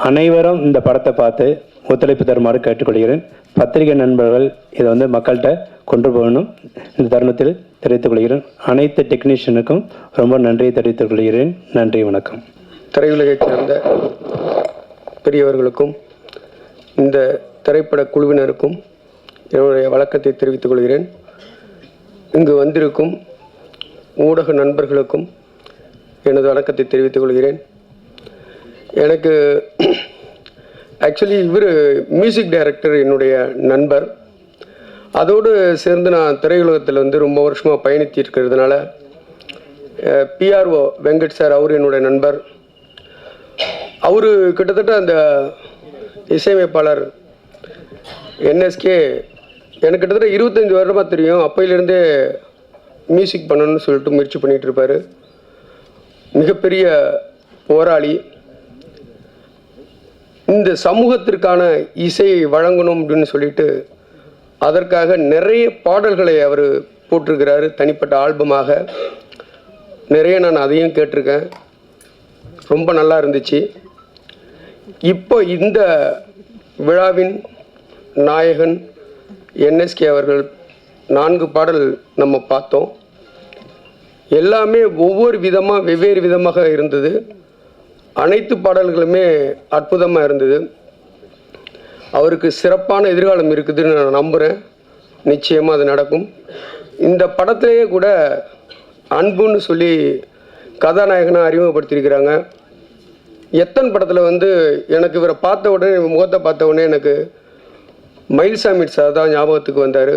அனைவரும் இந்த படத்தை பார்த்து ஒத்துழைப்பு தருமாறு கேட்டுக்கொள்கிறேன். பத்திரிகை நண்பர்கள் இதை வந்து மக்கள்கிட்ட கொண்டு போகணும் இந்த தருணத்தில் தெரிவித்துக் கொள்கிறேன். அனைத்து டெக்னீஷியனுக்கும் ரொம்ப நன்றியை தெரிவித்துக் கொள்கிறேன். நன்றி, வணக்கம். திரையுலகைச் சேர்ந்த பெரியவர்களுக்கும் இந்த திரைப்பட குழுவினருக்கும் என்னுடைய வணக்கத்தை தெரிவித்துக் கொள்கிறேன். இங்கு வந்திருக்கும் ஊடக நண்பர்களுக்கும் எனது வணக்கத்தை தெரிவித்துக் கொள்கிறேன். எனக்கு ஆக்சுவலி இவர் மியூசிக் டைரக்டர் என்னுடைய நண்பர். அதோடு சேர்ந்து நான் திரையுலகத்தில் வந்து ரொம்ப வருஷமாக பயணித்து இருக்கிறதுனால பிஆர்ஓ வெங்கட் சார் அவர் என்னுடைய நண்பர். அவர் கிட்டத்தட்ட அந்த இசையமைப்பாளர் என்எஸ்கே எனக்கு கிட்டத்தட்ட 25 வருடமாக தெரியும். அப்பையிலேருந்தே மியூசிக் பண்ணணும்னு சொல்லிட்டு முயற்சி பண்ணிகிட்டு இருப்பார். மிகப்பெரிய போராளி. இந்த சமூகத்திற்கான இசையை வழங்கணும் அப்படின்னு சொல்லிட்டு அதற்காக நிறைய பாடல்களை அவர் போட்டிருக்கிறாரு தனிப்பட்ட ஆல்பமாக. நிறைய நான் அதையும் கேட்டிருக்கேன், ரொம்ப நல்லா இருந்துச்சு. இப்போ இந்த விழாவின் நாயகன் என்எஸ்கே அவர்கள் 4 பாடல் நம்ம பார்த்தோம். எல்லாமே ஒவ்வொரு விதமாக வெவ்வேறு விதமாக இருந்தது. அனைத்து பாடல்களுமே அற்புதமாக இருந்தது. அவருக்கு சிறப்பான எதிர்காலம் இருக்குதுன்னு நான் நம்புகிறேன். நிச்சயமாக அது நடக்கும். இந்த படத்திலேயே கூட அன்புன்னு சொல்லி கதாநாயகனாக அறிமுகப்படுத்தியிருக்கிறாங்க. எத்தனை படத்தில் வந்து எனக்கு இவரை பார்த்த உடனே, முகத்தை பார்த்த உடனே எனக்கு மயில்சாமி சார் தான் ஞாபகத்துக்கு வந்தார்.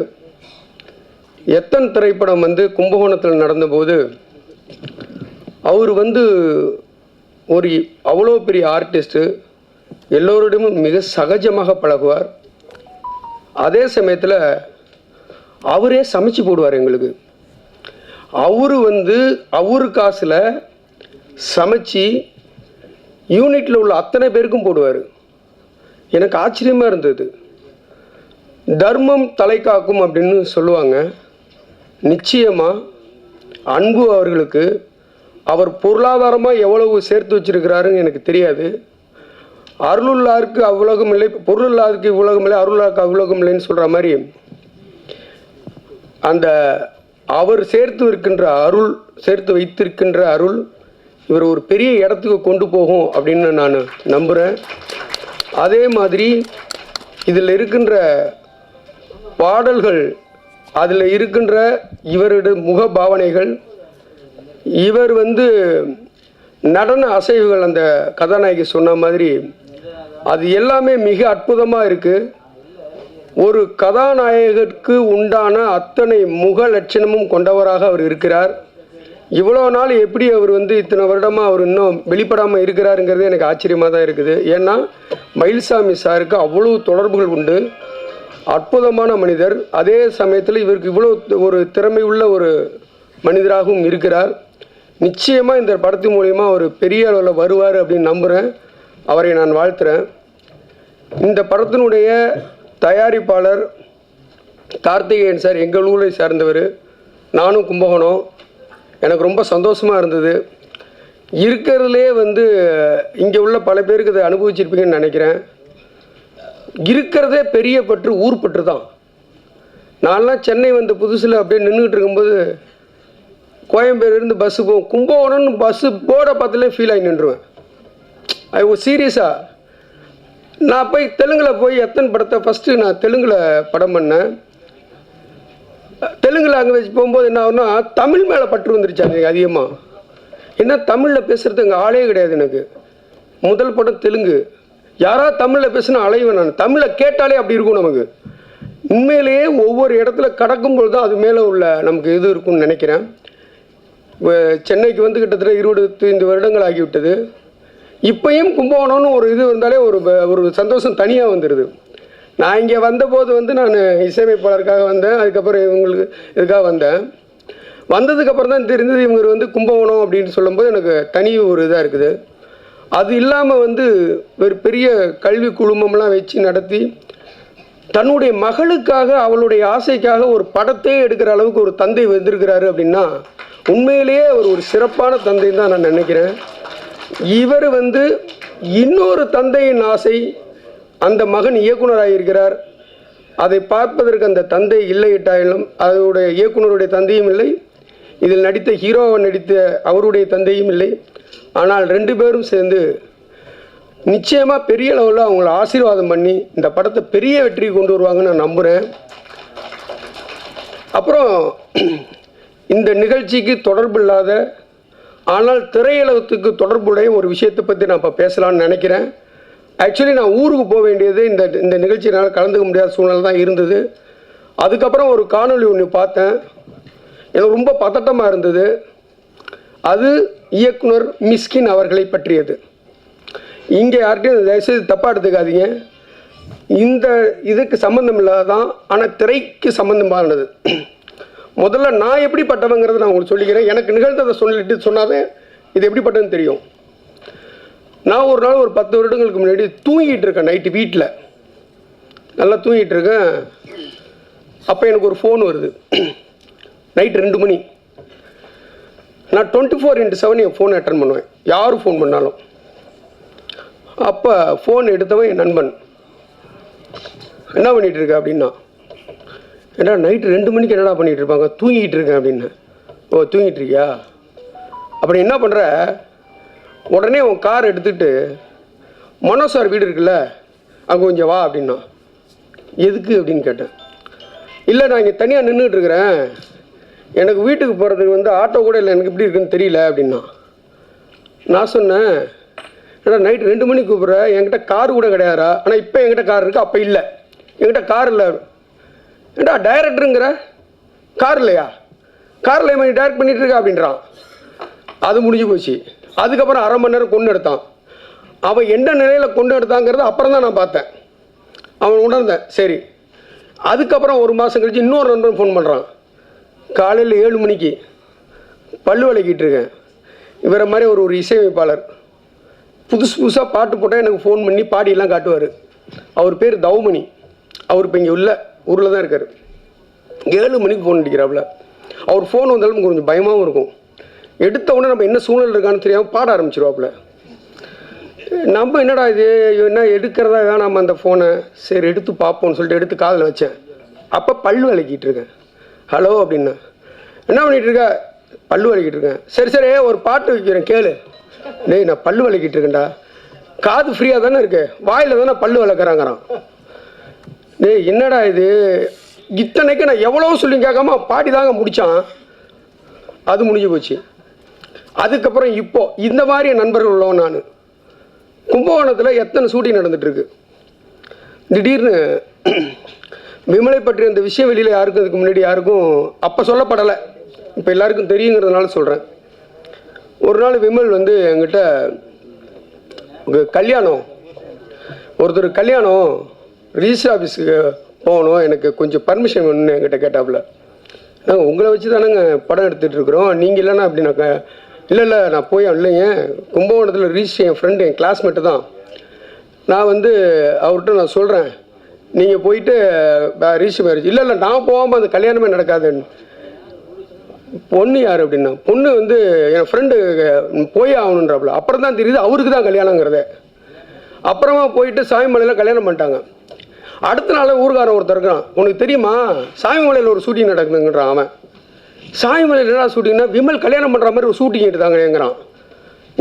எத்தனை திரைப்படம் வந்து கும்பகோணத்தில் நடந்தபோது அவர் வந்து ஒரு அவ்வளோ பெரிய ஆர்டிஸ்ட்டு, எல்லோருடையும் மிக சகஜமாக பழகுவார். அதே சமயத்தில் அவரே சமைச்சு போடுவார் எங்களுக்கு. அவரு வந்து அவரு காசில் சமைச்சு யூனிட்டில் உள்ள அத்தனை பேருக்கும் போடுவார். எனக்கு ஆச்சரியமாக இருந்தது. தர்மம் தலை காக்கும் அப்படின்னு சொல்லுவாங்க. நிச்சயமாக அன்பு அவர்களுக்கு அவர் பொருளாதாரமாக எவ்வளவு சேர்த்து வச்சிருக்கிறாருன்னு எனக்கு தெரியாது. அருளுள்ளாருக்கு அவ்வுலகம் இல்லை, பொருளில்லாருக்கு இவ்வுலகம் இல்லை, அருளாருக்கு அவ்வுலகம் இல்லைன்னு சொல்கிற மாதிரி அந்த அவர் சேர்த்து இருக்கின்ற அருள், சேர்த்து வைத்திருக்கின்ற அருள் இவர் ஒரு பெரிய இடத்துக்கு கொண்டு போகும் அப்படின்னு நான் நம்புகிறேன். அதே மாதிரி இதில் இருக்கின்ற பாடல்கள், அதில் இருக்கின்ற இவருடைய முக பாவனைகள், இவர் வந்து நடன அசைவுகள், அந்த கதாநாயகி சொன்ன மாதிரி அது எல்லாமே மிக அற்புதமாக இருக்குது. ஒரு கதாநாயகருக்கு உண்டான அத்தனை முக லட்சணமும் கொண்டவராக அவர் இருக்கிறார். இவ்வளோ நாள் எப்படி அவர் வந்து இத்தனை வருடமாக அவர் இன்னும் வெளிப்படாமல் இருக்கிறாருங்கிறது எனக்கு ஆச்சரியமாக தான் இருக்குது. ஏன்னா மயில்சாமி சாருக்கு அவ்வளோ தொடர்புகள் உண்டு, அற்புதமான மனிதர். அதே சமயத்தில் இவருக்கு இவ்வளோ ஒரு திறமை உள்ள ஒரு மனிதராகவும் இருக்கிறார். நிச்சயமாக இந்த படத்தின் மூலிமா ஒரு பெரிய அளவில் வருவார் அப்படின்னு நம்புகிறேன். அவரை நான் வாழ்த்துறேன். இந்த படத்தினுடைய தயாரிப்பாளர் கார்த்திகேயன் சார் எங்கள் ஊரை சார்ந்தவர், நானும் கும்பகோணம். எனக்கு ரொம்ப சந்தோஷமாக இருந்தது. இருக்கிறதுலே வந்து இங்கே உள்ள பல பேருக்கு இதை அனுபவிச்சிருப்பீங்கன்னு நினைக்கிறேன். இருக்கிறதே பெரிய பற்று ஊர் பற்று தான். நான்லாம் சென்னை வந்த புதுசில் அப்படியே நின்றுக்கிட்டு இருக்கும்போது கோயம்பேடுலேருந்து பஸ்ஸு போகும், கும்பகோணம்னு பஸ்ஸு போர்டை பார்த்தாலே ஃபீல் ஆகி நின்றுவேன். சீரியஸாக நான் போய் தெலுங்கில் போய் எத்தனை படத்தை ஃபஸ்ட்டு நான் தெலுங்கில் படம் பண்ணேன். தெலுங்கு லாங்குவேஜ் போகும்போது என்ன ஆகுனா தமிழ் மேலே பற்று வந்துருச்சு எனக்கு அதிகமாக. ஏன்னா தமிழில் பேசுகிறது எங்கள் ஆளே கிடையாது. எனக்கு முதல் படம் தெலுங்கு, யாராவது தமிழில் பேசுனா அலைவேன் நான். தமிழை கேட்டாலே அப்படி இருக்கும் நமக்கு. உண்மையிலேயே ஒவ்வொரு இடத்துல கடக்கும்போது தான் அது மேலே உள்ள நமக்கு இது இருக்கும்னு நினைக்கிறேன். சென்னைக்கு வந்து கிட்டத்தட்ட 25 வருடங்கள் ஆகிவிட்டது. இப்பையும் கும்பகோணம்னு ஒரு இது வந்தாலே ஒரு சந்தோஷம் தனியாக வந்துடுது. நான் இங்கே வந்தபோது வந்து நான் இசையமைப்பாளருக்காக வந்தேன். அதுக்கப்புறம் இவங்களுக்கு இதுக்காக வந்தேன். வந்ததுக்கப்புறம் தான் தெரிஞ்சது இவங்க வந்து கும்பகோணம் அப்படின்னு சொல்லும்போது எனக்கு தனி ஒரு இதாக இருக்குது. அது இல்லாமல் வந்து ஒரு பெரிய கல்வி குழுமம்லாம் வச்சு நடத்தி தன்னுடைய மகளுக்காக அவளுடைய ஆசைக்காக ஒரு படத்தையே எடுக்கிற அளவுக்கு ஒரு தந்தை வந்திருக்கிறாரு அப்படின்னா உண்மையிலேயே ஒரு சிறப்பான தந்தை தான் நான் நினைக்கிறேன். இவர் வந்து இன்னொரு தந்தையின் ஆசை, அந்த மகன் இயக்குனராக இருக்கிறார். அதை பார்ப்பதற்கு அந்த தந்தை இல்லையிட்டாலும் அதனுடைய இயக்குனருடைய தந்தையும் இல்லை, இதில் நடித்த ஹீரோவை நடித்த அவருடைய தந்தையும் இல்லை. ஆனால் 2 பேரும் சேர்ந்து நிச்சயமாக பெரிய அளவில் அவங்கள ஆசீர்வாதம் பண்ணி இந்த படத்தை பெரிய வெற்றி கொண்டு வருவாங்கன்னு நான் நம்புகிறேன். அப்புறம் இந்த நிகழ்ச்சிக்கு தொடர்பு இல்லாத ஆனால் திரையுலகத்துக்கு தொடர்புடைய ஒரு விஷயத்தை பற்றி நான் இப்போ பேசலான்னு நினைக்கிறேன். ஆக்சுவலி நான் ஊருக்கு போக வேண்டியது இந்த நிகழ்ச்சியினால் கலந்துக்க முடியாத சூழ்நிலை தான் இருந்தது. அதுக்கப்புறம் ஒரு காணொளி ஒன்று பார்த்தேன், எனக்கு ரொம்ப பதட்டமாக இருந்தது. அது இயக்குனர் மிஸ்கின் அவர்களை பற்றியது. இங்கே யார்கிட்டையும் தயவுசெய்து தப்பாக எடுத்துக்காதீங்க. இந்த இதுக்கு சம்மந்தம் இல்லாதான், ஆனால் திரைக்கு சம்மந்தமானது. முதல்ல நான் எப்படிப்பட்டவங்கிறத நான் உங்களுக்கு சொல்லிக்கிறேன். எனக்கு நிகழ்ந்ததை சொன்னாதே இது எப்படிப்பட்டதுன்னு தெரியும். நான் ஒரு நாள் ஒரு 10 வருடங்களுக்கு முன்னாடி தூங்கிட்டு இருக்கேன். நைட்டு வீட்டில் நல்லா தூங்கிட்டு இருக்கேன். அப்போ எனக்கு ஒரு ஃபோன் வருது. நைட்டு 2 மணி. நான் 24/7 என் ஃபோனை அட்டன் பண்ணுவேன், யார் ஃபோன் பண்ணாலும். அப்போ ஃபோன் எடுத்தவன் என் நண்பன். என்ன பண்ணிகிட்டு இருக்க அப்படின்னா, ஏன்னா நைட்டு 2 மணிக்கு என்னடா பண்ணிகிட்டு இருப்பாங்க, தூங்கிட்டு இருக்கேன் அப்படின்னு. ஓ தூங்கிட்டு இருக்கியா, அப்படி என்ன பண்ணுற, உடனே உன் கார் எடுத்துகிட்டு மனோசார் வீடு இருக்குல்ல அங்கே கொஞ்சம் வா அப்படின்னா. எதுக்கு அப்படின்னு கேட்டேன். இல்லை நான் இங்கே தனியாக நின்றுட்டு இருக்கிறேன், எனக்கு வீட்டுக்கு போகிறதுக்கு வந்து ஆட்டோ கூட இல்லை, எனக்கு எப்படி இருக்குன்னு தெரியல அப்படின்னா. நான் சொன்னேன், ஏன்னா நைட்டு 2 மணிக்கு கூப்பிட்ற, என்கிட்ட கார் கூட கிடையாதா. ஆனால் இப்போ என்கிட்ட கார் இருக்குது, அப்போ இல்லை, என்கிட்ட கார் இல்லை. ஏண்டா டைரக்டருங்கிற, கார் இல்லையா, காரில் நீ டைரக்ட் பண்ணிகிட்டு இருக்கா அப்படின்றான். அது முடிஞ்சு போச்சு. அதுக்கப்புறம் 1/2 மணி நேரம் கொண்டு எடுத்தான். அவன் எந்த நிலையில் கொண்டு எடுத்தாங்கிறத அப்புறம் தான் நான் பார்த்தேன், அவன் உணர்ந்தேன். சரி, அதுக்கப்புறம் 1 மாதம் கழிச்சு இன்னொரு நண்பன் ஃபோன் பண்ணுறான். காலையில் 7 மணிக்கு பல்லு விளக்கிட்டு இருக்கேன். இவரை மாதிரி ஒரு இசையமைப்பாளர் புதுசாக பாட்டு போட்டால் எனக்கு ஃபோன் பண்ணி பாடியெல்லாம் காட்டுவார். அவர் பேர் தவுமணி. அவர் இப்போ இங்கே உள்ள ஊரில் தான் இருக்கார். 7 மணிக்கு ஃபோன் அடிக்கிறாப்புல. அவர் ஃபோன் வந்தாலும் கொஞ்சம் பயமாகவும் இருக்கும். எடுத்த உடனே நம்ம என்ன சூழ்நிலை இருக்கான்னு தெரியாமல் பாட ஆரம்பிச்சிருவாப்புல. நம்ம என்னடா இது என்ன எடுக்கிறதா வேணாம் அந்த ஃபோனை, சரி எடுத்து பார்ப்போம்னு சொல்லிட்டு எடுத்து காதில் வச்சேன். அப்போ பல்லு விளக்கிட்டு இருக்கேன். ஹலோ அப்படின்னா, என்ன பண்ணிகிட்டு இருக்க, பல்லு விளக்கிட்டு இருக்கேன். சரி சரி ஒரு பாட்டு வைக்கிறேன் கேளு. டேய் நான் பல்லு விளக்கிட்டு இருக்கேன்டா, காது ஃப்ரீயாக தானே இருக்கு, வாயில் தானே பல்லு விளக்குறாங்கிறான். டேய் என்னடா இது, இத்தனைக்கு நான் எவ்வளோ சொல்லி கேட்காம பாடி தாங்க முடித்தான். அது முடிஞ்சு போச்சு. அதுக்கப்புறம் இப்போது இந்த மாதிரி நண்பர்கள் உள்ளவன் நான். கும்பகோணத்தில் எத்தனை ஷூட்டிங் நடந்துகிட்ருக்கு. திடீர்னு விமலை பற்றி அந்த விஷயம் வெளியில் யாருக்கும் அதுக்கு முன்னாடி யாருக்கும் அப்போ சொல்லப்படலை, இப்போ எல்லாருக்கும் தெரியுங்கிறதுனால சொல்கிறேன். ஒரு நாள் விமல் வந்து என்கிட்ட கல்யாணம், ஒருத்தர் கல்யாணம், ரிஜிஸ்டர் ஆஃபீஸுக்கு போகணும், எனக்கு கொஞ்சம் பர்மிஷன் வேணும்னு என்கிட்ட கேட்டாப்புல. நாங்கள் உங்களை வச்சு தானேங்க படம் எடுத்துகிட்டு இருக்கிறோம், நீங்கள் இல்லைன்னா அப்படின்னாக்க, இல்லை நான் போய் இல்லைங்க, கும்பகோணத்தில் ரிஜிஸ்டர் என் ஃப்ரெண்டு என் கிளாஸ்மேட்டு தான், நான் வந்து அவர்கிட்ட நான் சொல்கிறேன், நீங்கள் போயிட்டு ரிஜிஸ்டர் மேரேஜ். இல்லை நான் போகாமல் அந்த கல்யாணமே நடக்காதுன்னு. பொண்ணு யார் அப்படின்னா, பொண்ணு வந்து என் ஃப்ரெண்டு போய் ஆகணுன்றாப்புல. அப்புறம் தான் தெரியுது அவருக்கு தான் கல்யாணங்கிறத. அப்புறமா போயிட்டு சாமிமலையில் கல்யாணம் பண்ணிட்டாங்க. அடுத்த நாள் ஊர்காரன் ஒருத்தர் இருக்கான், உனக்கு தெரியுமா சாமிமலையில் ஒரு ஷூட்டிங் நடக்குதுங்கிறான். அவன் சாமிமலையில் என்ன ஷூட்டிங்னா விமல் கல்யாணம் பண்ணுற மாதிரி ஒரு ஷூட்டிங் எடுத்தாங்கங்கிறான்